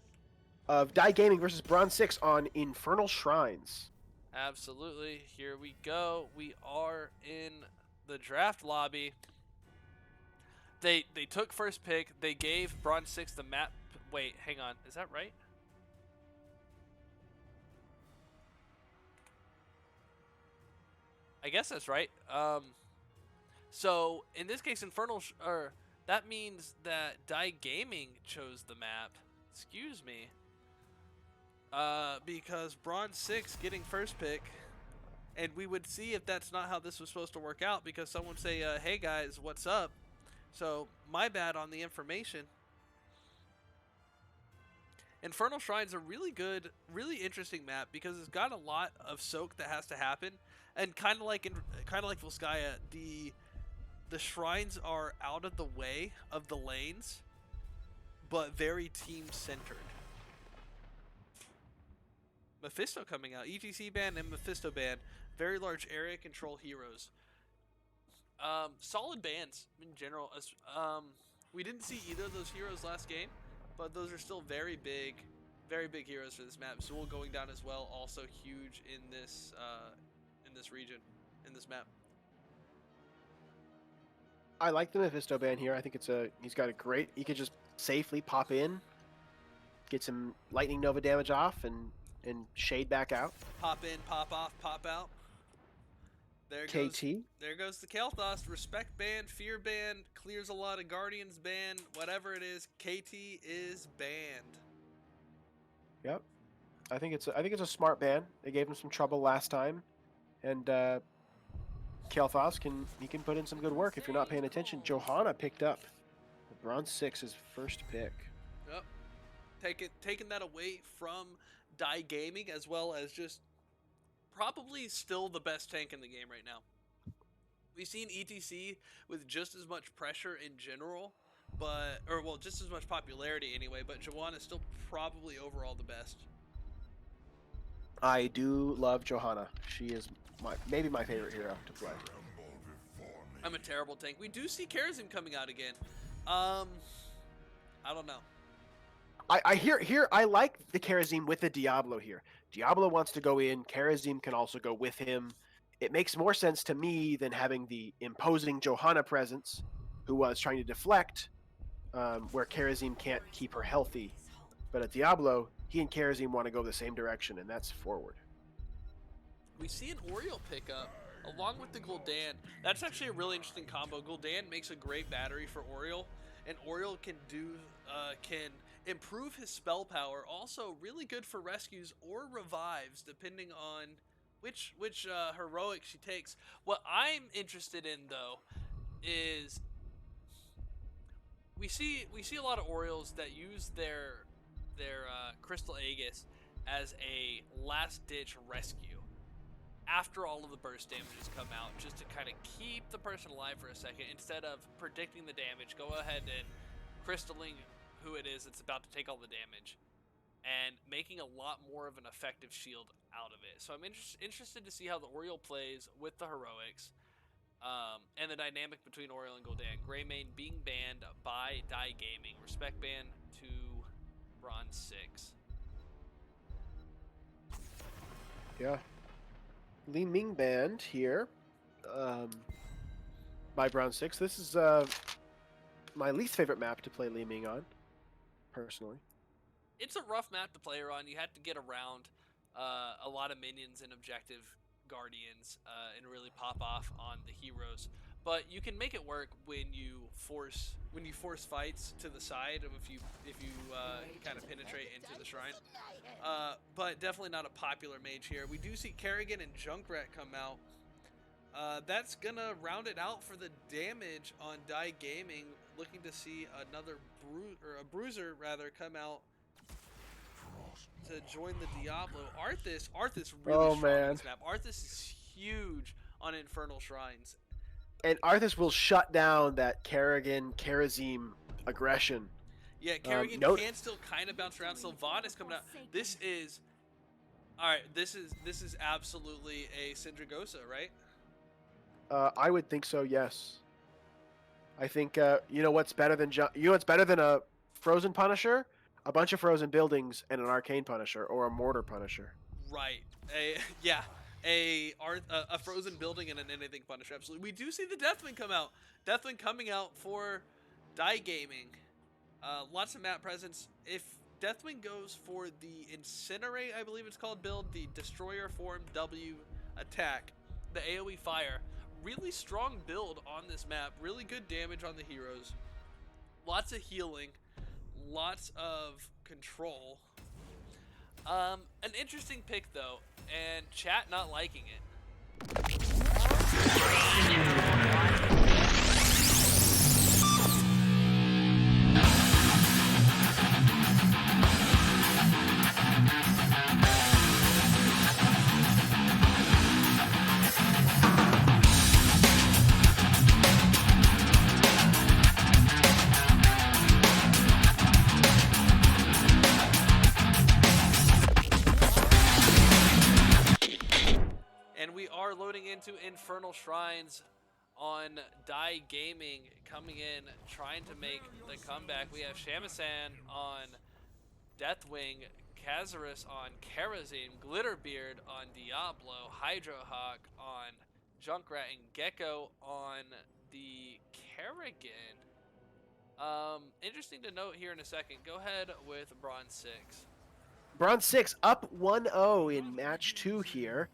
of Die Gaming versus Bronze 6 on Infernal Shrines. Absolutely. Here we go. We are in the draft lobby. They took first pick. They gave Bronze 6 the map. Wait, hang on. Is that right? I guess that's right. So in this case, or that means that Die Gaming chose the map. Excuse me. Because Bronze 6 getting first pick, and we would see if that's not how this was supposed to work out. Because someone would say, "Hey guys, what's up?" So, my bad on the information. Infernal Shrine's a really good, really interesting map because it's got a lot of soak that has to happen, and kind of like Volskaya, the shrines are out of the way of the lanes, but very team centered. Mephisto coming out, ETC ban and Mephisto ban, very large area control heroes. Solid bans in general. We didn't see either of those heroes last game, but those are still very big heroes for this map. Zool going down as well, also huge in this region, in this map. I like the Mephisto ban here. I think he's got a great. He could just safely pop in, get some lightning nova damage off, and shade back out. Pop in, pop off, pop out. There goes the Kael'thas. Respect ban, fear ban, clears a lot of Guardians ban, whatever it is. KT is banned. Yep, I think it's a smart ban. They gave him some trouble last time, and Kael'thas can put in some good work if you're not paying attention. Johanna picked up the Bronze6's first pick. Yep, taking that away from Die Gaming, as well as just probably still the best tank in the game right now. We've seen ETC with just as much pressure in general, just as much popularity anyway, but Johanna is still probably overall the best. I do love Johanna. She is maybe my favorite hero to play. I'm a terrible tank. We do see Karazim coming out again. I don't know. I like the Karazim with the Diablo here. Diablo wants to go in. Karazim can also go with him. It makes more sense to me than having the imposing Johanna presence, who was trying to deflect, where Karazim can't keep her healthy. But at Diablo, he and Karazim want to go the same direction, and that's forward. We see an Oriole pickup along with the Gul'dan. That's actually a really interesting combo. Gul'dan makes a great battery for Oriole, and Oriole can improve his spell power. Also really good for rescues or revives, depending on which heroic she takes. What I'm interested in, though, is we see a lot of Orioles that use their Crystal Aegis as a last-ditch rescue after all of the burst damages come out, just to kind of keep the person alive for a second. Instead of predicting the damage, go ahead and crystalling who it is that's about to take all the damage, and making a lot more of an effective shield out of it. So I'm interested to see how the Oriole plays with the heroics, and the dynamic between Oriole and Gul'dan. Greymane being banned by Die Gaming. Respect ban to Bronze6. Yeah. Li Ming banned here by Bronze6. This is my least favorite map to play Li Ming on, personally. It's a rough map to play her on. You have to get around a lot of minions and objective guardians and really pop off on the heroes. But you can make it work when you force fights to the side if you kind of penetrate into the shrine. But definitely not a popular mage here. We do see Kerrigan and Junkrat come out. That's gonna round it out for the damage on Die Gaming. Looking to see another bruiser come out to join the Diablo. Arthas really strong on this map. Arthas is huge on Infernal Shrines. And Arthas will shut down that Karazim aggression. Yeah, Kerrigan can still kind of bounce around. Sylvanas coming out. This is absolutely a Syndragosa, right? I would think so. Yes. I think what's better than a Frozen Punisher? A bunch of Frozen Buildings and an Arcane Punisher, or a Mortar Punisher. Right. A Frozen Building and an Anything Punisher. Absolutely. We do see the Deathwing come out. Deathwing coming out for Die Gaming. Lots of map presence. If Deathwing goes for the Incinerate, I believe it's called, build, the Destroyer form W attack, the AoE fire, really strong build on this map. Really good damage on the heroes. Lots of healing. Lots of control. An interesting pick, though, and chat not liking it. And we are loading into Infernal Shrines on Die Gaming coming in, trying to make the comeback. We have Shamasan on Deathwing, Kazarus on Karazim, Glitterbeard on Diablo, Hydrohawk on Junkrat, and Gecko on the Kerrigan. Interesting to note here in a second. Go ahead with Bronze 6. Bronze6 up 1-0 in match 2 here.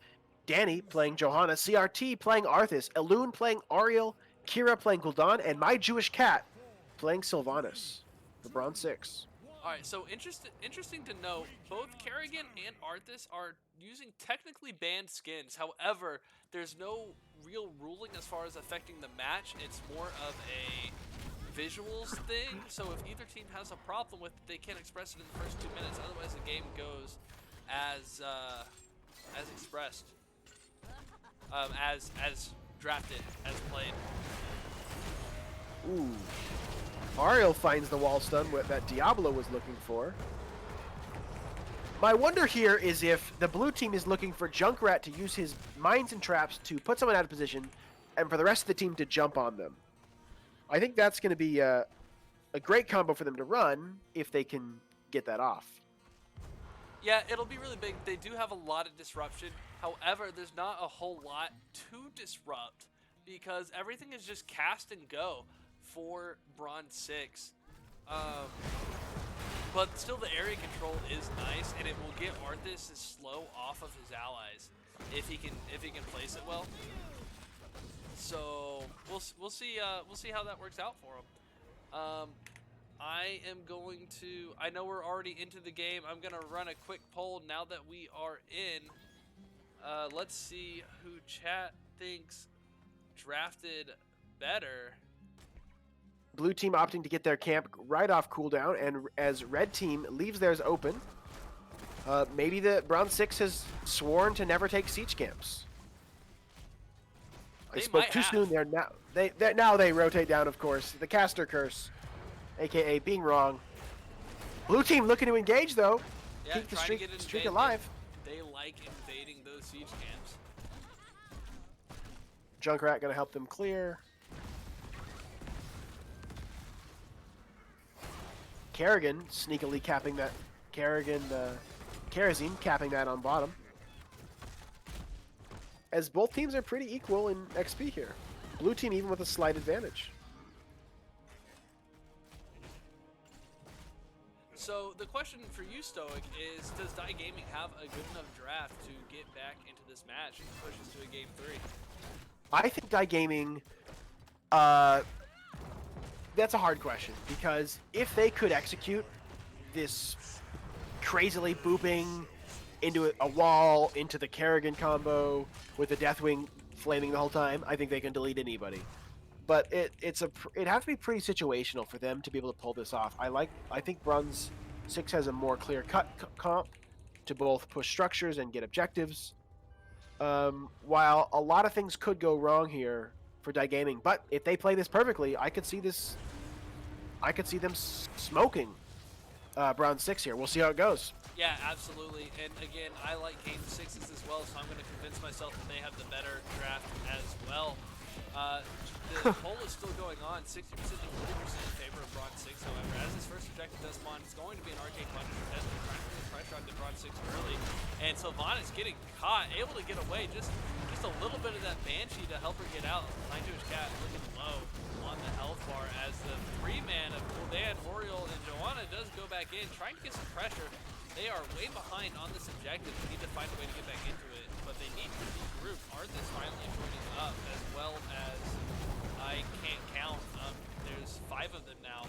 Danny playing Johanna, CRT playing Arthas, Elune playing Ariel, Kira playing Gul'dan, and My Jewish Cat playing Sylvanas for Bronze6. Alright, so interesting to note, both Kerrigan and Arthas are using technically banned skins. However, there's no real ruling as far as affecting the match. It's more of a visuals thing, so if either team has a problem with it, they can't express it in the first 2 minutes. Otherwise, the game goes as expressed, as drafted, as played. Ooh. Ariel finds the wall stun that Diablo was looking for. My wonder here is if the blue team is looking for Junkrat to use his mines and traps to put someone out of position, and for the rest of the team to jump on them. I think that's going to be a great combo for them to run if they can get that off. Yeah, it'll be really big. They do have a lot of disruption. However, there's not a whole lot to disrupt because everything is just cast and go for Bronze6. But still, the area control is nice, and it will get Arthas slow off of his allies if he can place it well. So we'll see how that works out for him. I am going to. I know we're already into the game. I'm gonna run a quick poll now that we are in. Let's see who chat thinks drafted better. Blue team opting to get their camp right off cooldown, and as red team leaves theirs open, maybe the Bronze6 has sworn to never take siege camps. They spoke too soon there. Now they rotate down, of course. The caster curse, aka being wrong. Blue team looking to engage though. Yeah, keep the streak alive. They like invading those siege camps. Junkrat gonna help them clear. Kerrigan sneakily capping that. Karazim capping that on bottom. As both teams are pretty equal in XP here. Blue team even with a slight advantage. So the question for you, Stoic, is does Die Gaming have a good enough draft to get back into this match and push us to a game 3? I think Die Gaming, that's a hard question, because if they could execute this crazily booping into a wall, into the Kerrigan combo with the Deathwing flaming the whole time, I think they can delete anybody. But it has to be pretty situational for them to be able to pull this off. I think Bronze6 has a more clear-cut comp to both push structures and get objectives. While a lot of things could go wrong here for Die Gaming, but if they play this perfectly, I could see them smoking Bronze6 here. We'll see how it goes. Yeah, absolutely. And again, I like game 6s as well, so I'm going to convince myself that they have the better draft as well. The poll is still going on, 60% to 40% in favor of Bronze6, however. As his first objective does spawn, it's going to be an Arcane Punisher test, trying to put the pressure on the Bronze6 early. And Sylvanas getting caught, able to get away, just a little bit of that Banshee to help her get out. My Jewish Cat looking low on the health bar as the 3-man of Gul'dan, Oriel, and Johanna does go back in, trying to get some pressure. They are way behind on this objective. They need to find a way to get back into it, but they need to regroup. Arthas finally joining up, as well as I can't count. There's 5 of them now.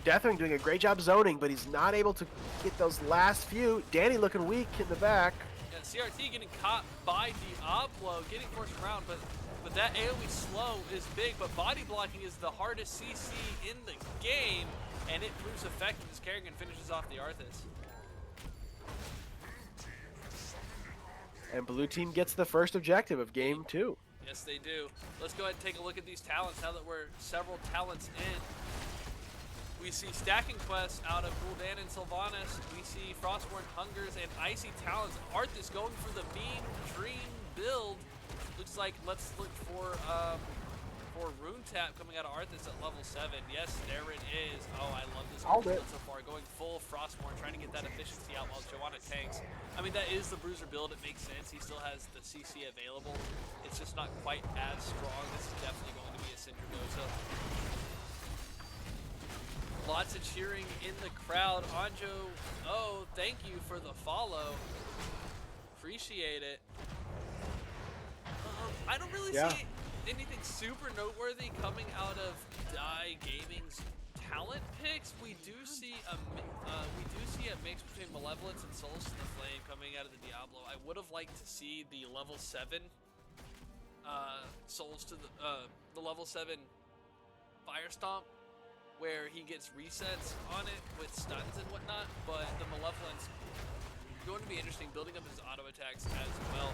Deathwing doing a great job zoning, but he's not able to get those last few. Danny looking weak in the back. Yeah, CRT getting caught by Diablo, getting forced around, but that AoE slow is big, but body blocking is the hardest CC in the game, and it proves effective as Kerrigan finishes off the Arthas. And blue team gets the first objective of game 2. Yes, they do. Let's go ahead and take a look at these talents now that we're several talents in. We see stacking quests out of Gul'dan and Sylvanas. We see Frostborn Hungers and Icy Talons. Arthas going for the Mean Dream build. Looks like let's look for Rune Tap coming out of Arthas at level 7. Yes, there it is. Oh, I love this build so far. Going full Frostborn, trying to get that efficiency out while Joanna tanks. I mean, that is the Bruiser build. It makes sense. He still has the CC available. It's just not quite as strong. This is definitely going to be a Syndra Dosa. Lots of cheering in the crowd. Anjo, oh, thank you for the follow. Appreciate it. I don't really see anything super noteworthy coming out of Dai Gaming's talent picks. We do see a mix between Malevolence and Souls to the Flame coming out of the Diablo. I would have liked to see the level 7 Souls to the level 7 Fire Stomp, where he gets resets on it with stuns and whatnot, but the Malevolence going to be interesting, building up his auto attacks as well.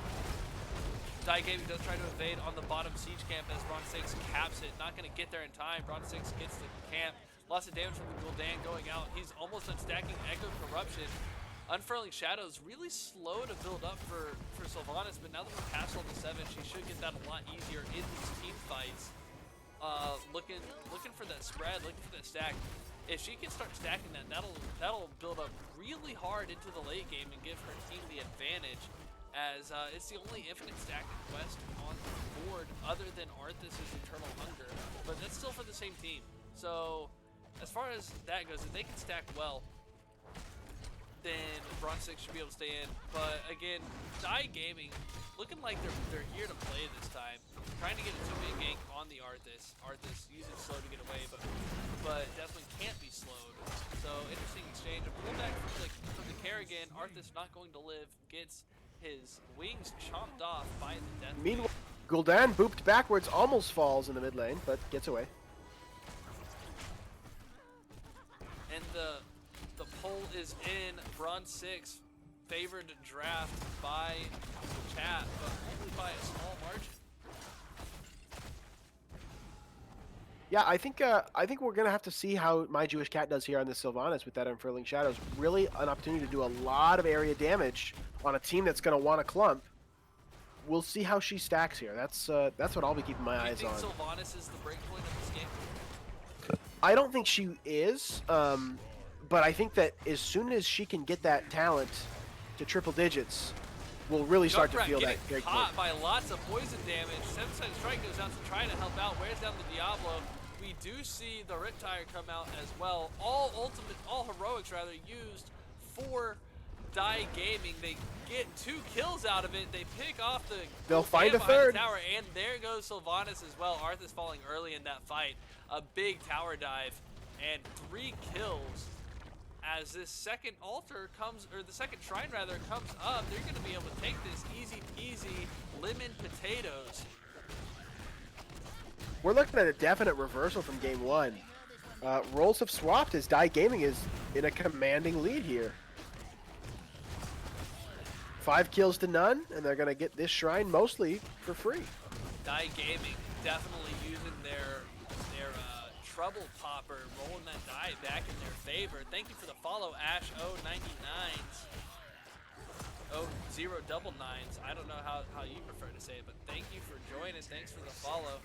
Dai Gaming does try to evade on the bottom siege camp as Bronze6 caps it. Not going to get there in time. Bronze6 gets the camp. Lots of damage from the Gul'dan going out. He's almost done stacking Echo Corruption. Unfurling Shadows really slow to build up for Sylvanas, but now that we're past level 7, she should get that a lot easier in these team fights. Looking for that spread, looking for that stack. If she can start stacking that, that'll build up really hard into the late game and give her team the advantage, as it's the only infinite stacking quest on the board other than Arthas' Eternal Hunger, but that's still for the same team. So as far as that goes, if they can stack well, then Bronze6 should be able to stay in. But again, Dai Gaming looking like they're here to play this time. Trying to get a 2-man gank on the Arthas. Arthas using slow to get away, but definitely can't be slowed. So interesting exchange. A pullback from the Kerrigan. Arthas not going to live. Gets his wings chomped off by the death. Meanwhile, Gul'dan booped backwards, almost falls in the mid lane, but gets away. And the poll is in. Bronze6 favored draft by chat, but only by a small margin. Yeah, I think we're gonna have to see how My Jewish Cat does here on the Sylvanas with that Unfurling Shadows. Really an opportunity to do a lot of area damage on a team that's gonna want to clump. We'll see how she stacks here. That's what I'll be keeping my eyes on. Do you think Sylvanas is the break point of this game? I don't think she is, but I think that as soon as she can get that talent to triple digits, we'll really start to feel that break point. Caught by lots of poison damage. 7-sided strike goes out to try to help out. Wears down the Diablo. We do see the Riptire come out as well. All heroics rather used for Dai Gaming. They get 2 kills out of it. They pick off the. They'll find a third. The tower, and there goes Sylvanas as well. Arthas falling early in that fight. A big tower dive and 3 kills. As this second altar comes, or the second shrine rather, comes up, they're going to be able to take this easy peasy lemon potatoes. We're looking at a definite reversal from game 1. Roles have swapped as Dai Gaming is in a commanding lead here. 5 kills to none, and they're going to get this shrine mostly for free. Dai Gaming definitely using their trouble popper, rolling that die back in their favor. Thank you for the follow, Ash 099s. 099s. I don't know how you prefer to say it, but thank you for joining us. Thanks for the follow.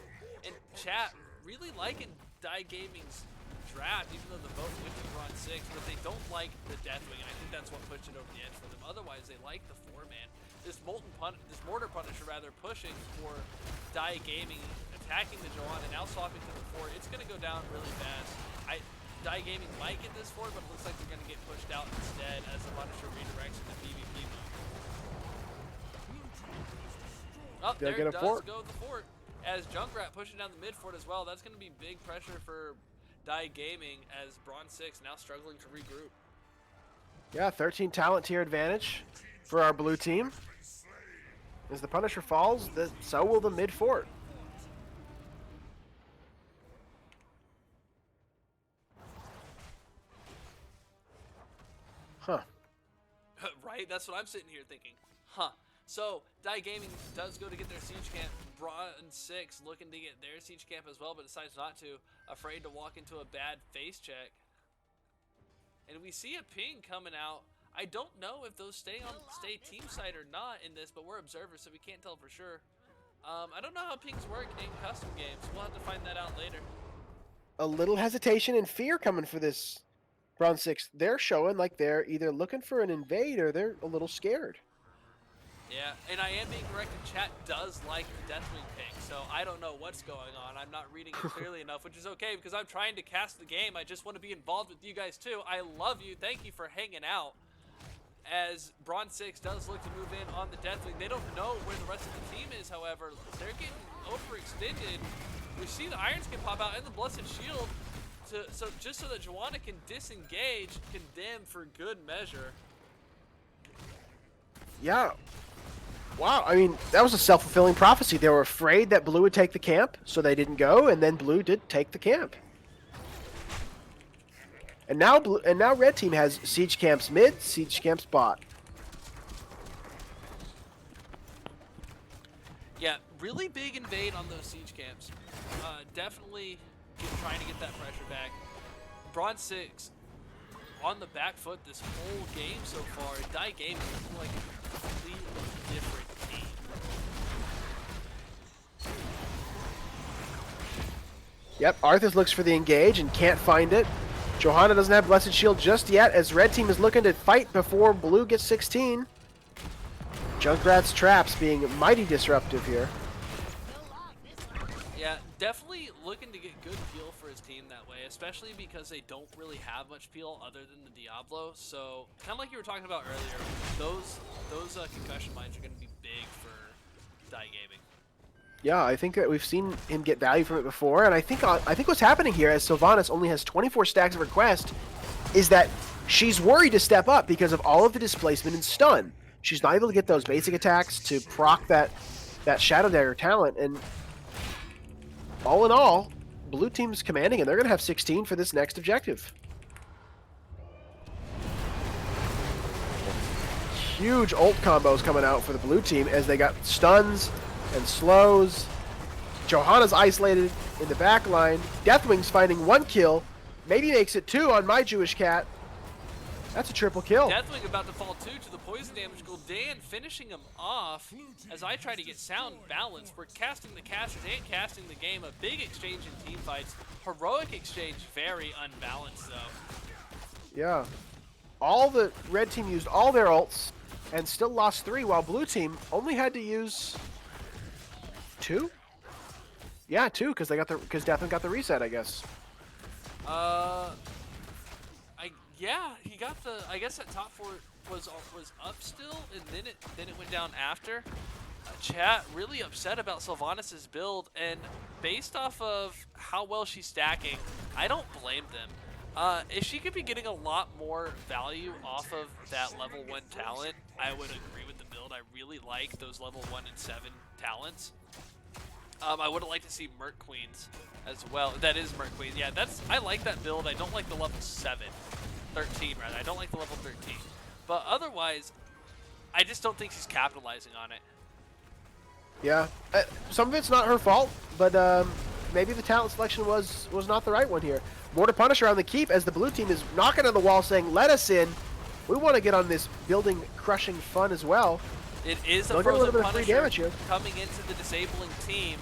And chat, really liking Dai Gaming's draft, even though the vote went to Bronze6, but they don't like the Deathwing, and I think that's what pushed it over the edge for them. Otherwise, they like the 4-man. This Mortar Punisher rather pushing for Dai Gaming, attacking the Joanna, and now swapping to the 4. It's going to go down really fast. Dai Gaming might get this 4, but it looks like they're going to get pushed out instead as the Punisher redirects in the PvP mode. Oh, there it does go the fort. As Junkrat pushing down the mid fort as well. That's going to be big pressure for Dai Gaming as Bronze6 now struggling to regroup. Yeah, 13 talent tier advantage for our blue team. As the Punisher falls, so will the mid fort. Huh. Right? That's what I'm sitting here thinking. Huh. So, Dai Gaming does go to get their siege camp. Bronze6 looking to get their siege camp as well, but decides not to. Afraid to walk into a bad face check. and we see a ping coming out. I don't know if those stay team side or not in this, but we're observers, so we can't tell for sure. I don't know how pings work in custom games. We'll have to find that out later. A little hesitation and fear coming for this Bronze 6. They're showing like they're either looking for an invade or they're a little scared. Yeah, and I am being corrected. Chat does like the Deathwing ping, so I don't know what's going on. I'm not reading it clearly enough, which is okay because I'm trying to cast the game. I just want to be involved with you guys too. I love you. Thank you for hanging out. As Bronze6 does look to move in on the Deathwing. They don't know where the rest of the team is, however. They're getting overextended. We see the Iron Skin pop out and the Blessed Shield, just so that Joanna can disengage, condemn for good measure. Yeah. Wow, I mean, that was a self-fulfilling prophecy. They were afraid that Blue would take the camp, so they didn't go, and then Blue did take the camp. And now Red Team has siege camps mid, siege camps bot. Yeah, really big invade on those siege camps. Definitely trying to get that pressure back. Bronze6 on the back foot this whole game so far. Die Gaming is like a completely different team. Yep, Arthas looks for the engage and can't find it. Johanna doesn't have Blessed Shield just yet as Red Team is looking to fight before Blue gets 16. Junkrat's traps being mighty disruptive here. Yeah, definitely looking to get good peel for his team that way, especially because they don't really have much peel other than the Diablo. So, kind of like you were talking about earlier, those concussion mines are going to be big for Die Gaming. Yeah, I think that we've seen him get value from it before, and I think what's happening here, as Sylvanas only has 24 stacks of request, is that she's worried to step up because of all of the displacement and stun. She's not able to get those basic attacks to proc that Shadow Dagger talent, and all in all, Blue Team's commanding, and they're going to have 16 for this next objective. Huge ult combos coming out for the Blue Team as they got stuns and slows. Johanna's isolated in the back line. Deathwing's finding 1 kill. Maybe makes it 2 on my Jewish cat. That's a triple kill. Deathwing about to fall 2 to the poison damage. Gul'dan finishing him off as I try to get sound balance. We're casting the casters and casting the game. A big exchange in team fights. Heroic exchange, very unbalanced though. Yeah. All the Red Team used all their ults and still lost 3, while Blue Team only had to use 2? Yeah, 2, because Deathwing got the reset, I guess. Yeah, he got the. I guess that top 4 was up still, and then it went down after. Chat really upset about Sylvanas' build, and based off of how well she's stacking, I don't blame them. If she could be getting a lot more value off of that level 1 talent, I would agree with the build. I really like those level 1 and 7 talents. I would have liked to see Merc Queens as well. That is Merc Queen. Yeah, I like that build. I don't like the level 13 rather. I don't like the level 13. But otherwise, I just don't think she's capitalizing on it. Yeah, some of it's not her fault, but maybe the talent selection was not the right one here. More to punish her on the keep as the Blue Team is knocking on the wall saying, let us in. We want to get on this building crushing fun as well. It is a frozen Punisher coming into the disabling team.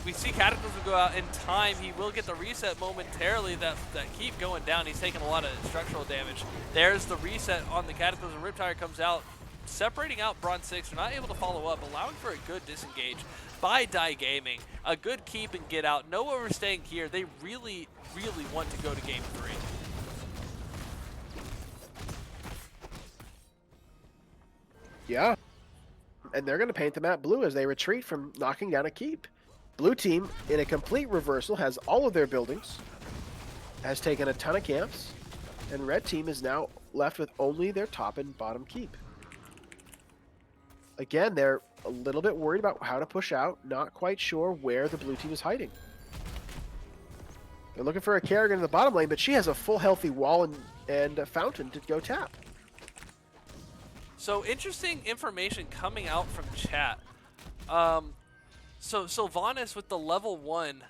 We see Cataclysm go out in time. He will get the reset momentarily. That keep going down. He's taking a lot of structural damage. There's the reset on the Cataclysm. Riptire comes out, separating out Bronze6. They're not able to follow up, allowing for a good disengage by Die Gaming. A good keep and get out. No overstaying here. They really, really want to go to game 3. Yeah. And they're going to paint the map blue as they retreat from knocking down a keep. Blue Team, in a complete reversal, has all of their buildings, has taken a ton of camps, and Red Team is now left with only their top and bottom keep. Again, they're a little bit worried about how to push out, not quite sure where the Blue Team is hiding. They're looking for a Kerrigan in the bottom lane, but she has a full healthy wall and a fountain to go tap. So interesting information coming out from chat. So Sylvanas with the level 1,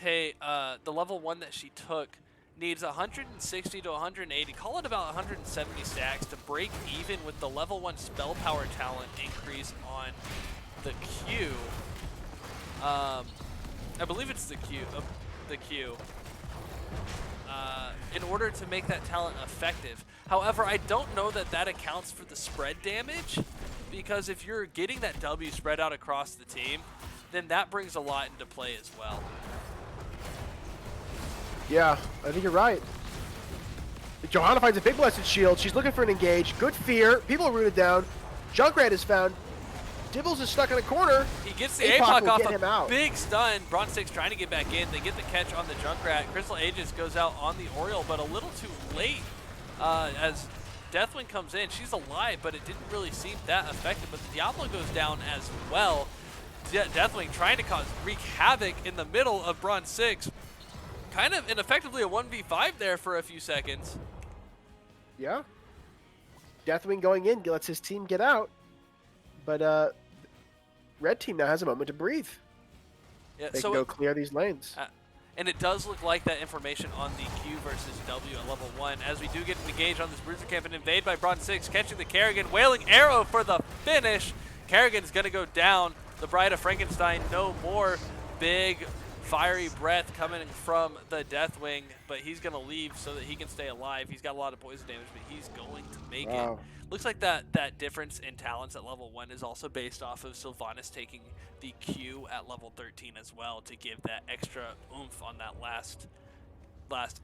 the level 1 that she took, needs 160 to 180, call it about 170 stacks to break even with the level 1 spell power talent increase on the Q. I believe it's the Q. In order to make that talent effective. However, I don't know that that accounts for the spread damage, because if you're getting that W spread out across the team, then that brings a lot into play as well. Yeah, I think you're right. Johanna finds a big blessed shield. She's looking for an engage. Good fear. People are rooted down. Junkrat is found. Dibbles is stuck in a corner. He gets the APOC APOC off him out. a big stun. Bronze6 trying to get back in. They get the catch on the Junkrat. Crystal Aegis goes out on the Oriole, but a little too late as Deathwing comes in. She's alive, but it didn't really seem that effective. But the Diablo goes down as well. Deathwing trying to wreak havoc in the middle of Bronze6. Kind of ineffectively a 1v5 there for a few seconds. Yeah. Deathwing going in lets his team get out. But red team now has a moment to breathe. Yeah, they can go clear these lanes. And it does look like that information on the Q versus W at level 1. As we do get engaged on this Bruiser camp and invade by Bronze6, catching the Kerrigan, Wailing Arrow for the finish. Kerrigan's going to go down. The Bride of Frankenstein, no more. Big fiery breath coming from the Deathwing, but he's going to leave so that he can stay alive. He's got a lot of poison damage, but he's going to make it. Looks like that difference in talents at level 1 is also based off of Sylvanas taking the Q at level 13 as well to give that extra oomph on that last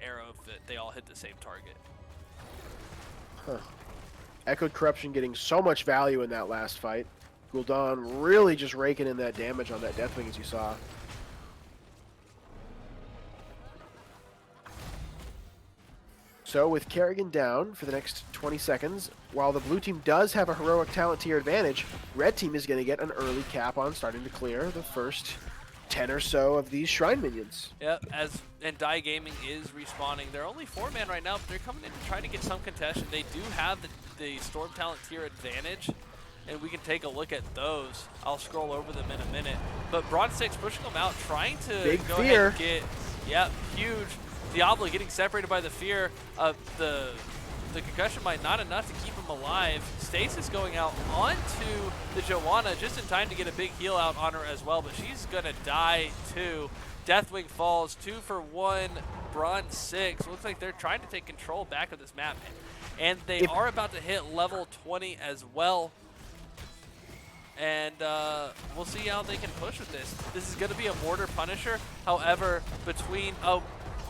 arrow that they all hit the same target. Huh. Echoed Corruption getting so much value in that last fight. Gul'dan really just raking in that damage on that Deathwing, as you saw. So with Kerrigan down for the next 20 seconds, while the blue team does have a heroic talent tier advantage, red team is going to get an early cap on starting to clear the first 10 or so of these shrine minions. Yep, and Die Gaming is respawning. They're only 4-man right now, but they're coming in to try to get some contestation. They do have the Storm talent tier advantage, and we can take a look at those. I'll scroll over them in a minute. But Bronze6 pushing them out, trying to go ahead and get, yep, huge. Diablo getting separated by the fear of the concussion might not enough to keep him alive. Stasis going out onto the Joanna just in time to get a big heal out on her as well, but she's gonna die too. Deathwing falls 2 for 1. Bronze6 looks like they're trying to take control back of this map, and they are about to hit level 20 as well. And we'll see how they can push with this. This is gonna be a Mortar Punisher. However, between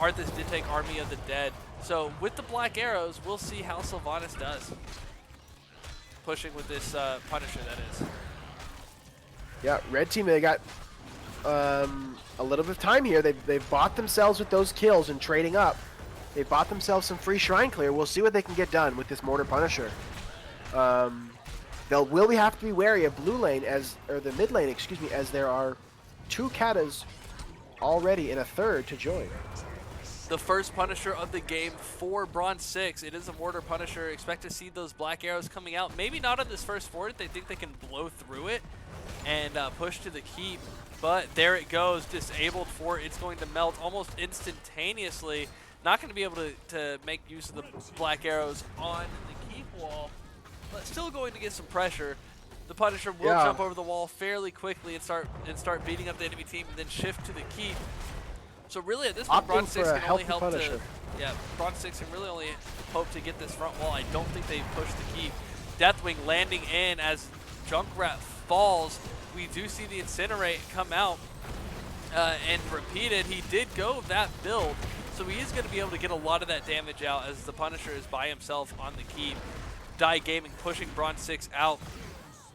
Arthas did take Army of the Dead. So with the Black Arrows, we'll see how Sylvanas does. Pushing with this Punisher, that is. Yeah, red team, they got a little bit of time here. They've bought themselves with those kills and trading up. They bought themselves some free shrine clear. We'll see what they can get done with this Mortar Punisher. Will we have to be wary of blue lane or the mid lane, excuse me, as there are 2 katas already and a third to join. The first Punisher of the game for Bronze6. It is a Mortar Punisher. Expect to see those Black Arrows coming out. Maybe not on this first fort. They think they can blow through it and push to the keep. But there it goes. Disabled fort. It's going to melt almost instantaneously. Not going to be able to make use of the Black Arrows on the keep wall, but still going to get some pressure. The Punisher will jump over the wall fairly quickly and start beating up the enemy team, and then shift to the keep. So really, at this point, Bronze6 can only help to, Bronze6 can really only hope to get this front wall. I don't think they push the keep. Deathwing landing in as Junkrat falls. We do see the Incinerate come out and repeated. He did go that build, so he is going to be able to get a lot of that damage out as the Punisher is by himself on the keep. Die Gaming pushing Bronze6 out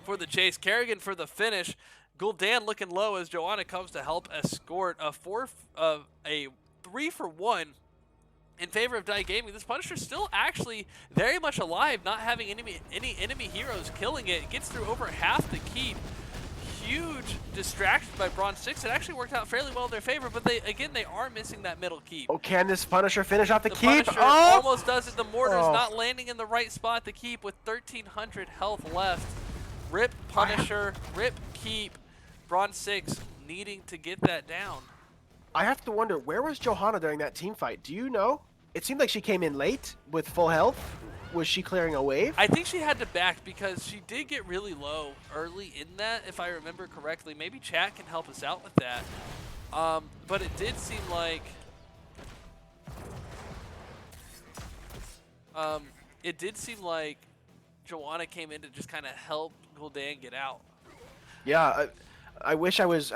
for the chase. Kerrigan for the finish. Gul'dan looking low as Joanna comes to help escort a 3 for 1 in favor of Die Gaming. This Punisher still actually very much alive, not having any enemy heroes killing it. Gets through over half the keep. Huge distraction by Bronze6. It actually worked out fairly well in their favor, but they are missing that middle keep. Oh, can this Punisher finish off the keep? Punisher almost does it. The Mortar's not landing in the right spot at the keep with 1,300 health left. Rip Punisher, rip keep. Bronze6 needing to get that down. I have to wonder, where was Johanna during that team fight? Do you know? It seemed like she came in late with full health. Was she clearing a wave? I think she had to back because she did get really low early in that, if I remember correctly. Maybe chat can help us out with that. But it did seem like Joanna came in to just kind of help Gul'dan get out. Yeah, I wish I was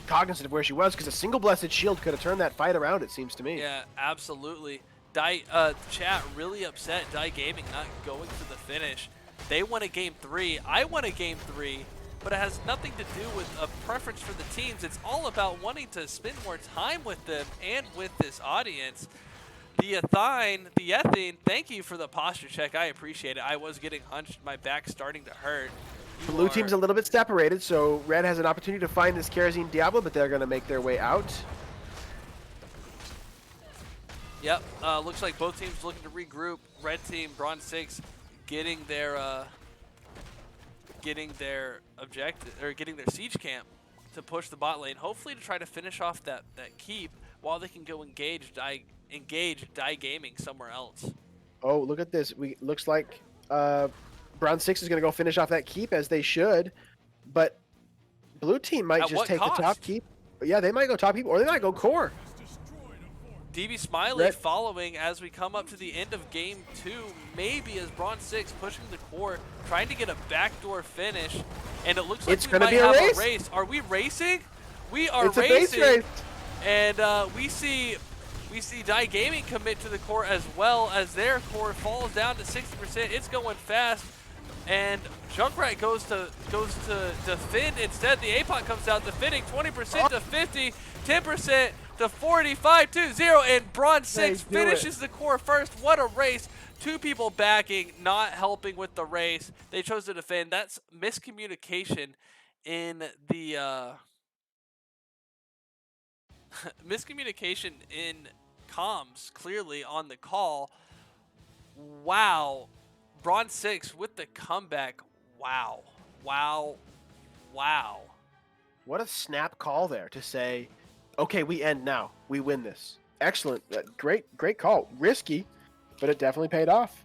cognizant of where she was, because a single blessed shield could have turned that fight around. It seems to me. Yeah, absolutely. Chat really upset Die Gaming not going to the finish. They won a game 3. I won a game 3, but it has nothing to do with a preference for the teams. It's all about wanting to spend more time with them and with this audience. The Ethine, thank you for the posture check. I appreciate it. I was getting hunched, my back starting to hurt. Blue team's a little bit separated, so Red has an opportunity to find this Kerosene Diablo, but they're going to make their way out. Yep, looks like both teams looking to regroup. Red team, Bronze6, getting their objective, or getting their siege camp to push the bot lane, hopefully to try to finish off that keep while they can go engage Die Gaming somewhere else. Oh, look at this. Looks like Bronze6 is going to go finish off that keep, as they should, but blue team might just take the top keep. Yeah, they might go top keep, or they might go core. DB Smiley following as we come up to the end of game 2, maybe as Bronze6 pushing the core, trying to get a backdoor finish, and it looks like it's we might have a race. Are we racing? We are racing. It's a base race. And we see Die Gaming commit to the core as well, as their core falls down to 60%. It's going fast, and Junkrat goes to defend instead. The APOC comes out defending 20% to 50, 10% to 45 to 0, and Bronze6 finishes the core first. What a race. 2 people backing, not helping with the race. They chose to defend. That's miscommunication in the miscommunication in comms, clearly on the call. Wow. Bronze6 with the comeback. Wow. Wow. Wow. What a snap call there to say, okay, we end now. We win this. Excellent. Great call. Risky, but it definitely paid off.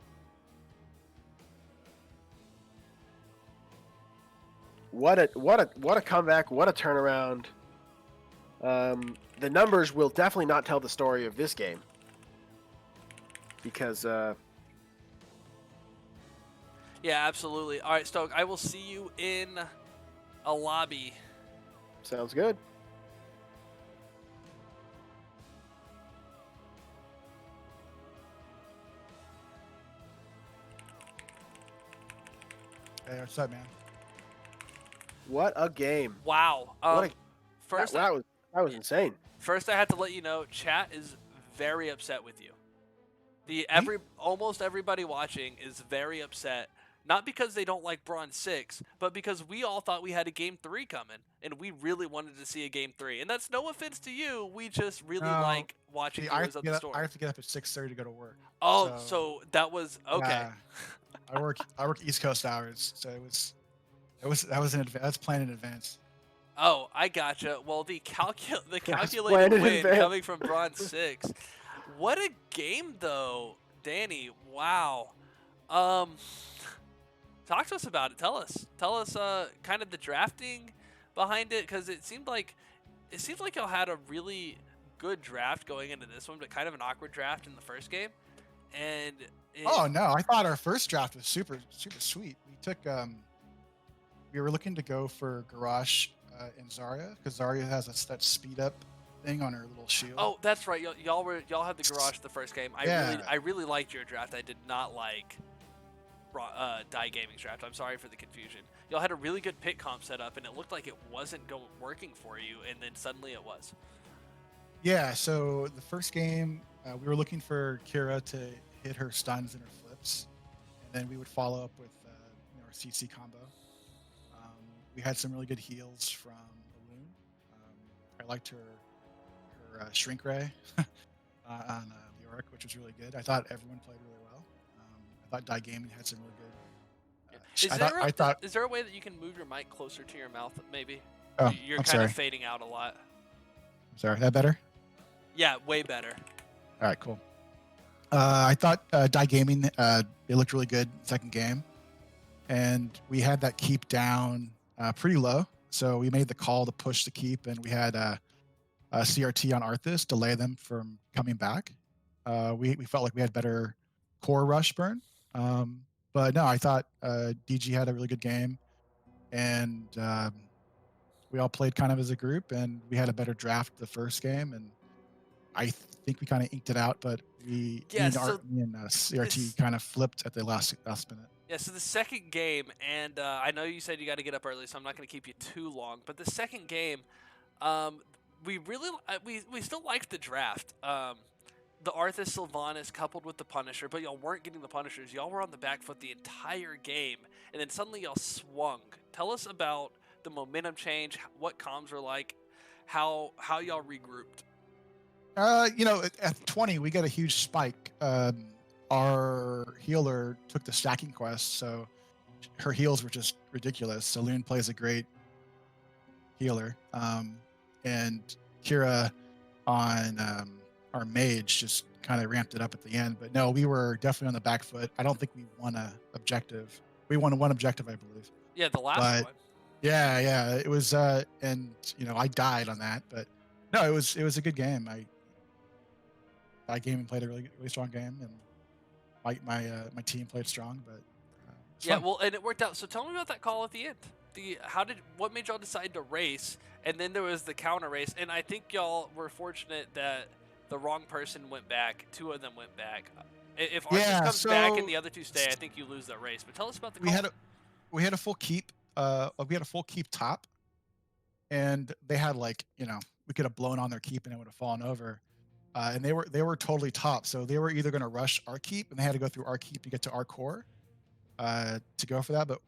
What a comeback. What a turnaround. The numbers will definitely not tell the story of this game, because yeah, absolutely. All right, Stoke, I will see you in a lobby. Sounds good. Hey, what's up, man? What a game. Wow. First, that was insane. First, I had to let you know, chat is very upset with you. Almost everybody watching is very upset. Not because they don't like Bronze6, but because we all thought we had a Game 3 coming, and we really wanted to see a Game 3. And that's no offense to you, we just really like watching Heroes of the Storm. I have to get up at 6:30 to go to work. Oh, so that was okay. Yeah, I work East Coast hours, so that's planned in advance. Oh, I gotcha. Well, the calculated win coming from Bronze6. What a game, though, Danny. Wow. Talk to us about it. Tell us kind of the drafting behind it, because it seemed like y'all had a really good draft going into this one, but kind of an awkward draft in the first game. And oh no, I thought our first draft was super sweet. We took we were looking to go for Garrosh and Zarya, because Zarya has that speed up thing on her little shield. Oh, that's right. Y'all had the Garrosh the first game. I really liked your draft. I did not like Die Gaming's draft. I'm sorry for the confusion. Y'all had a really good pick comp set up, and it looked like it wasn't working for you, and then suddenly it was. Yeah, so the first game, we were looking for Kira to hit her stuns and her flips, and then we would follow up with our CC combo. We had some really good heals from Balloon. I liked her Shrink Ray on the Orc, which was really good. I thought everyone played really well. I thought Die Gaming had some really good. Is there a way that you can move your mic closer to your mouth, maybe? Oh, You're kind of fading out a lot. Sorry, that better? Yeah, way better. All right, cool. I thought Die Gaming, they looked really good second game, and we had that keep down pretty low. So we made the call to push the keep, and we had a CRT on Arthas delay them from coming back. We felt like we had better core rush burn. But no, I thought DG had a really good game, and we all played kind of as a group, and we had a better draft the first game, and I think we kind of inked it out, but Yeah, so me and CRT this kind of flipped at the last minute. Yeah, so the second game, and I know you said you got to get up early, so I'm not going to keep you too long. But the second game, um, we really we still liked the draft. The Arthas Sylvanas coupled with the Punisher, but y'all weren't getting the Punishers. Y'all were on the back foot the entire game, and then suddenly y'all swung. Tell us about the momentum change, what comms were like, how y'all regrouped. At 20, we got a huge spike. Our healer took the stacking quest, so her heals were just ridiculous. Saloon plays a great healer, and Kira on our mage just kind of ramped it up at the end. But no, we were definitely on the back foot. I don't think we won a objective. We won one objective, I believe. Yeah, the last But one. yeah, it was. And I died on that, but no, it was a good game. I gaming played a really strong game, and my team played strong, but Yeah, fun. well, and it worked out. So tell me about that call at the end. What made y'all decide to race? And then there was the counter race, and I think y'all were fortunate that the wrong person went back. Two of them went back. If Arthas comes back and the other two stay, I think you lose that race. But tell us about the call. We had a full keep. We had a full keep top, and they had we could have blown on their keep and it would have fallen over. And they were totally top, so they were either going to rush our keep and they had to go through our keep to get to our core to go for that. But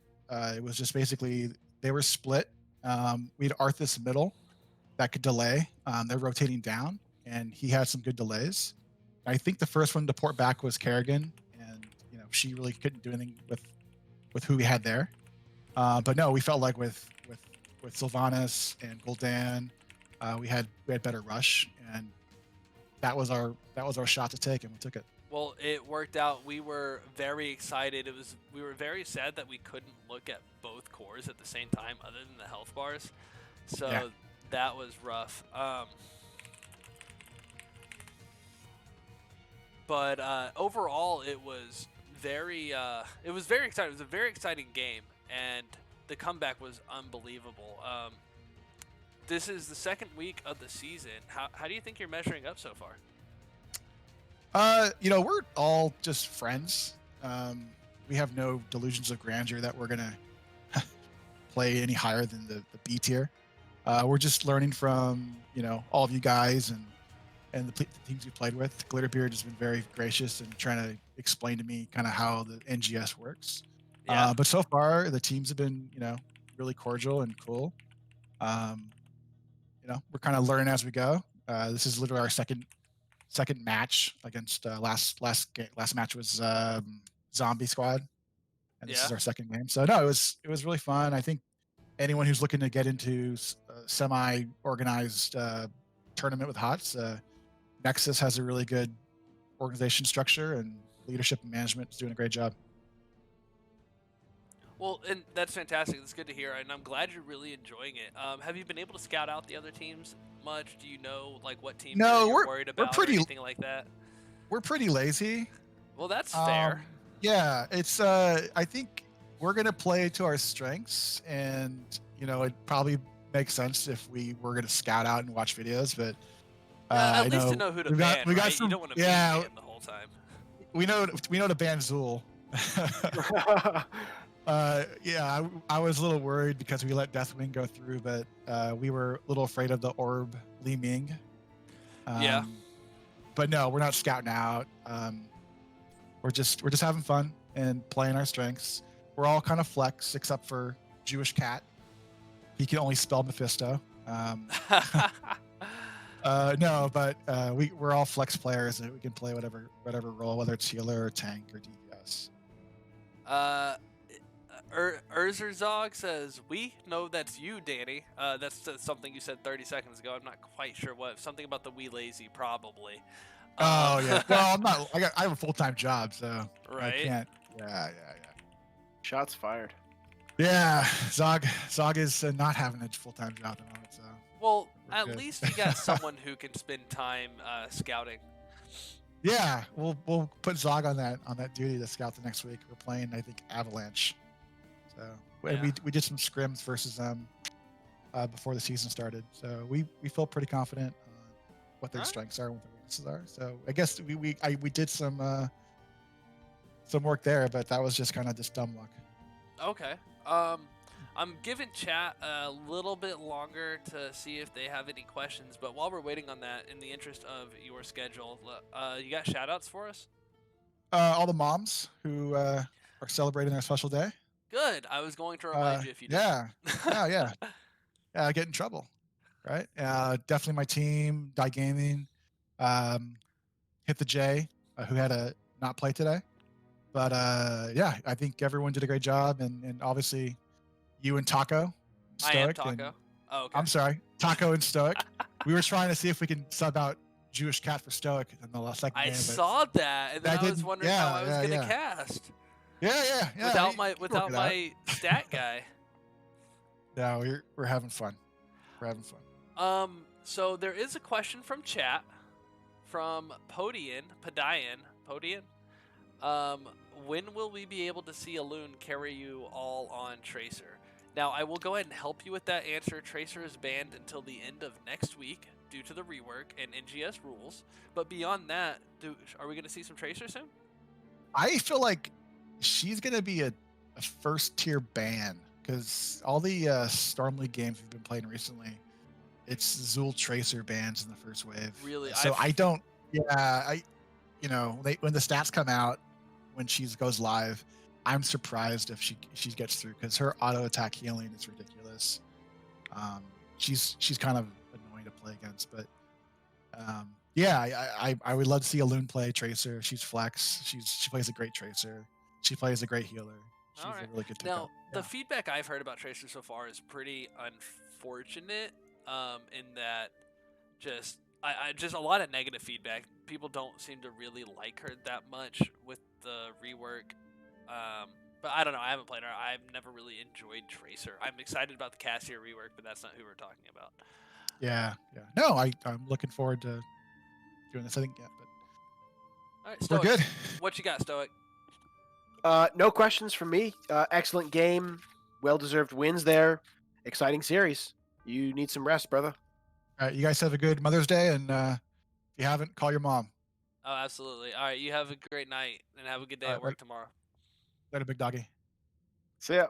it was just basically they were split. We had Arthas middle that could delay. They're rotating down, and he had some good delays. I think the first one to port back was Kerrigan, and she really couldn't do anything with who we had there. But no, we felt like with Sylvanas and Gul'dan, we had better rush, and that was our shot to take, and we took it. Well, it worked out. We were very excited. We were very sad that we couldn't look at both cores at the same time, other than the health bars. So Yeah. that was rough. But overall, it was very exciting. It was a very exciting game, and the comeback was unbelievable. This is the second week of the season. How do you think you're measuring up so far? We're all just friends. We have no delusions of grandeur that we're gonna play any higher than the B tier. We're just learning from all of you guys and the teams we played with. Glitterbeard has been very gracious and trying to explain to me kind of how the NGS works. Yeah. But so far the teams have been really cordial and cool. We're kind of learning as we go. This is literally our second match against last match was Zombie Squad, and this is our second game. So no, it was really fun. I think anyone who's looking to get into semi-organized tournament with HOTS, Nexus has a really good organization structure, and leadership and management is doing a great job. Well, and that's fantastic. That's good to hear, and I'm glad you're really enjoying it. Have you been able to scout out the other teams much? Do you know what team you're worried about or anything like that? We're pretty lazy. Well, that's fair. Yeah, it's I think we're gonna play to our strengths, and it probably makes sense if we were gonna scout out and watch videos, but at least to know who to ban. We got right? some, you don't want to ban the whole time. We know to ban Zool. I was a little worried because we let Deathwing go through, but we were a little afraid of the orb Li Ming. Yeah. But no, we're not scouting out. We're just having fun and playing our strengths. We're all kind of flex except for Jewish Cat. He can only spell Mephisto. No, but we're all flex players, and we can play whatever role, whether it's healer or tank or DPS. Urzerzog says, "We know that's you, Danny." That's something you said 30 seconds ago. I'm not quite sure what. Something about the we lazy, probably. Oh yeah. Well, I'm not. I have a full-time job, so I Right. can't. Yeah. Shots fired. Yeah, Zog is not having a full-time job at the moment, so Well, we're at good. least you got someone who can spend time scouting. Yeah, we'll put Zog on that duty to scout the next week. We're playing, I think, Avalanche. So and Yeah. we did some scrims versus them before the season started. So we feel pretty confident on what their Alright. strengths are and what their weaknesses are. So I guess we did some work there, but that was just kind of just dumb luck. Okay. I'm giving chat a little bit longer to see if they have any questions, but while we're waiting on that, in the interest of your schedule, you got shout-outs for us? All the moms who are celebrating their special day. Good. I was going to remind you if you didn't. Yeah. Oh yeah. Yeah, I get in trouble, right? Definitely my team, Die Gaming, Hit the J, who had a not play today. But yeah, I think everyone did a great job, and obviously you and Taco, I am Stoic, and Taco. Oh, okay. I'm sorry, Taco and Stoic. We were trying to see if we can sub out Jewish Cat for Stoic in the second I game. saw that, and then that I was didn't- wondering yeah, how I was yeah, gonna yeah. cast Yeah. without you my can work without it out. my stat guy. No, we're having fun. We're having fun. So there is a question from chat from Podian. When will we be able to see a loon carry you all on Tracer? Now, I will go ahead and help you with that answer. Tracer is banned until the end of next week due to the rework and NGS rules. But beyond that, are we going to see some Tracer soon? I feel like she's gonna be a first tier ban because all the Storm League games we've been playing recently, it's Zul Tracer bans in the first wave. Really? So I don't. Yeah, when the stats come out when she goes live, I'm surprised if she gets through because her auto attack healing is ridiculous. She's kind of annoying to play against, but yeah, I would love to see a loon play Tracer. She's flex. She plays a great Tracer. She plays a great healer. She's All right. a really good Now, pickup. the feedback I've heard about Tracer so far is pretty unfortunate. In that, just a lot of negative feedback. People don't seem to really like her that much with the rework. But I don't know. I haven't played her. I've never really enjoyed Tracer. I'm excited about the Cassia rework, but that's not who we're talking about. Yeah. No, I'm looking forward to doing this. I think but All right, we're Stoic. good. What you got, Stoic? No questions from me. Excellent game. Well-deserved wins there. Exciting series. You need some rest, brother. All right, you guys have a good Mother's Day, and if you haven't, call your mom. Oh, absolutely. All right, you have a great night and have a good day All at right, work tomorrow. Later, big doggy. See ya.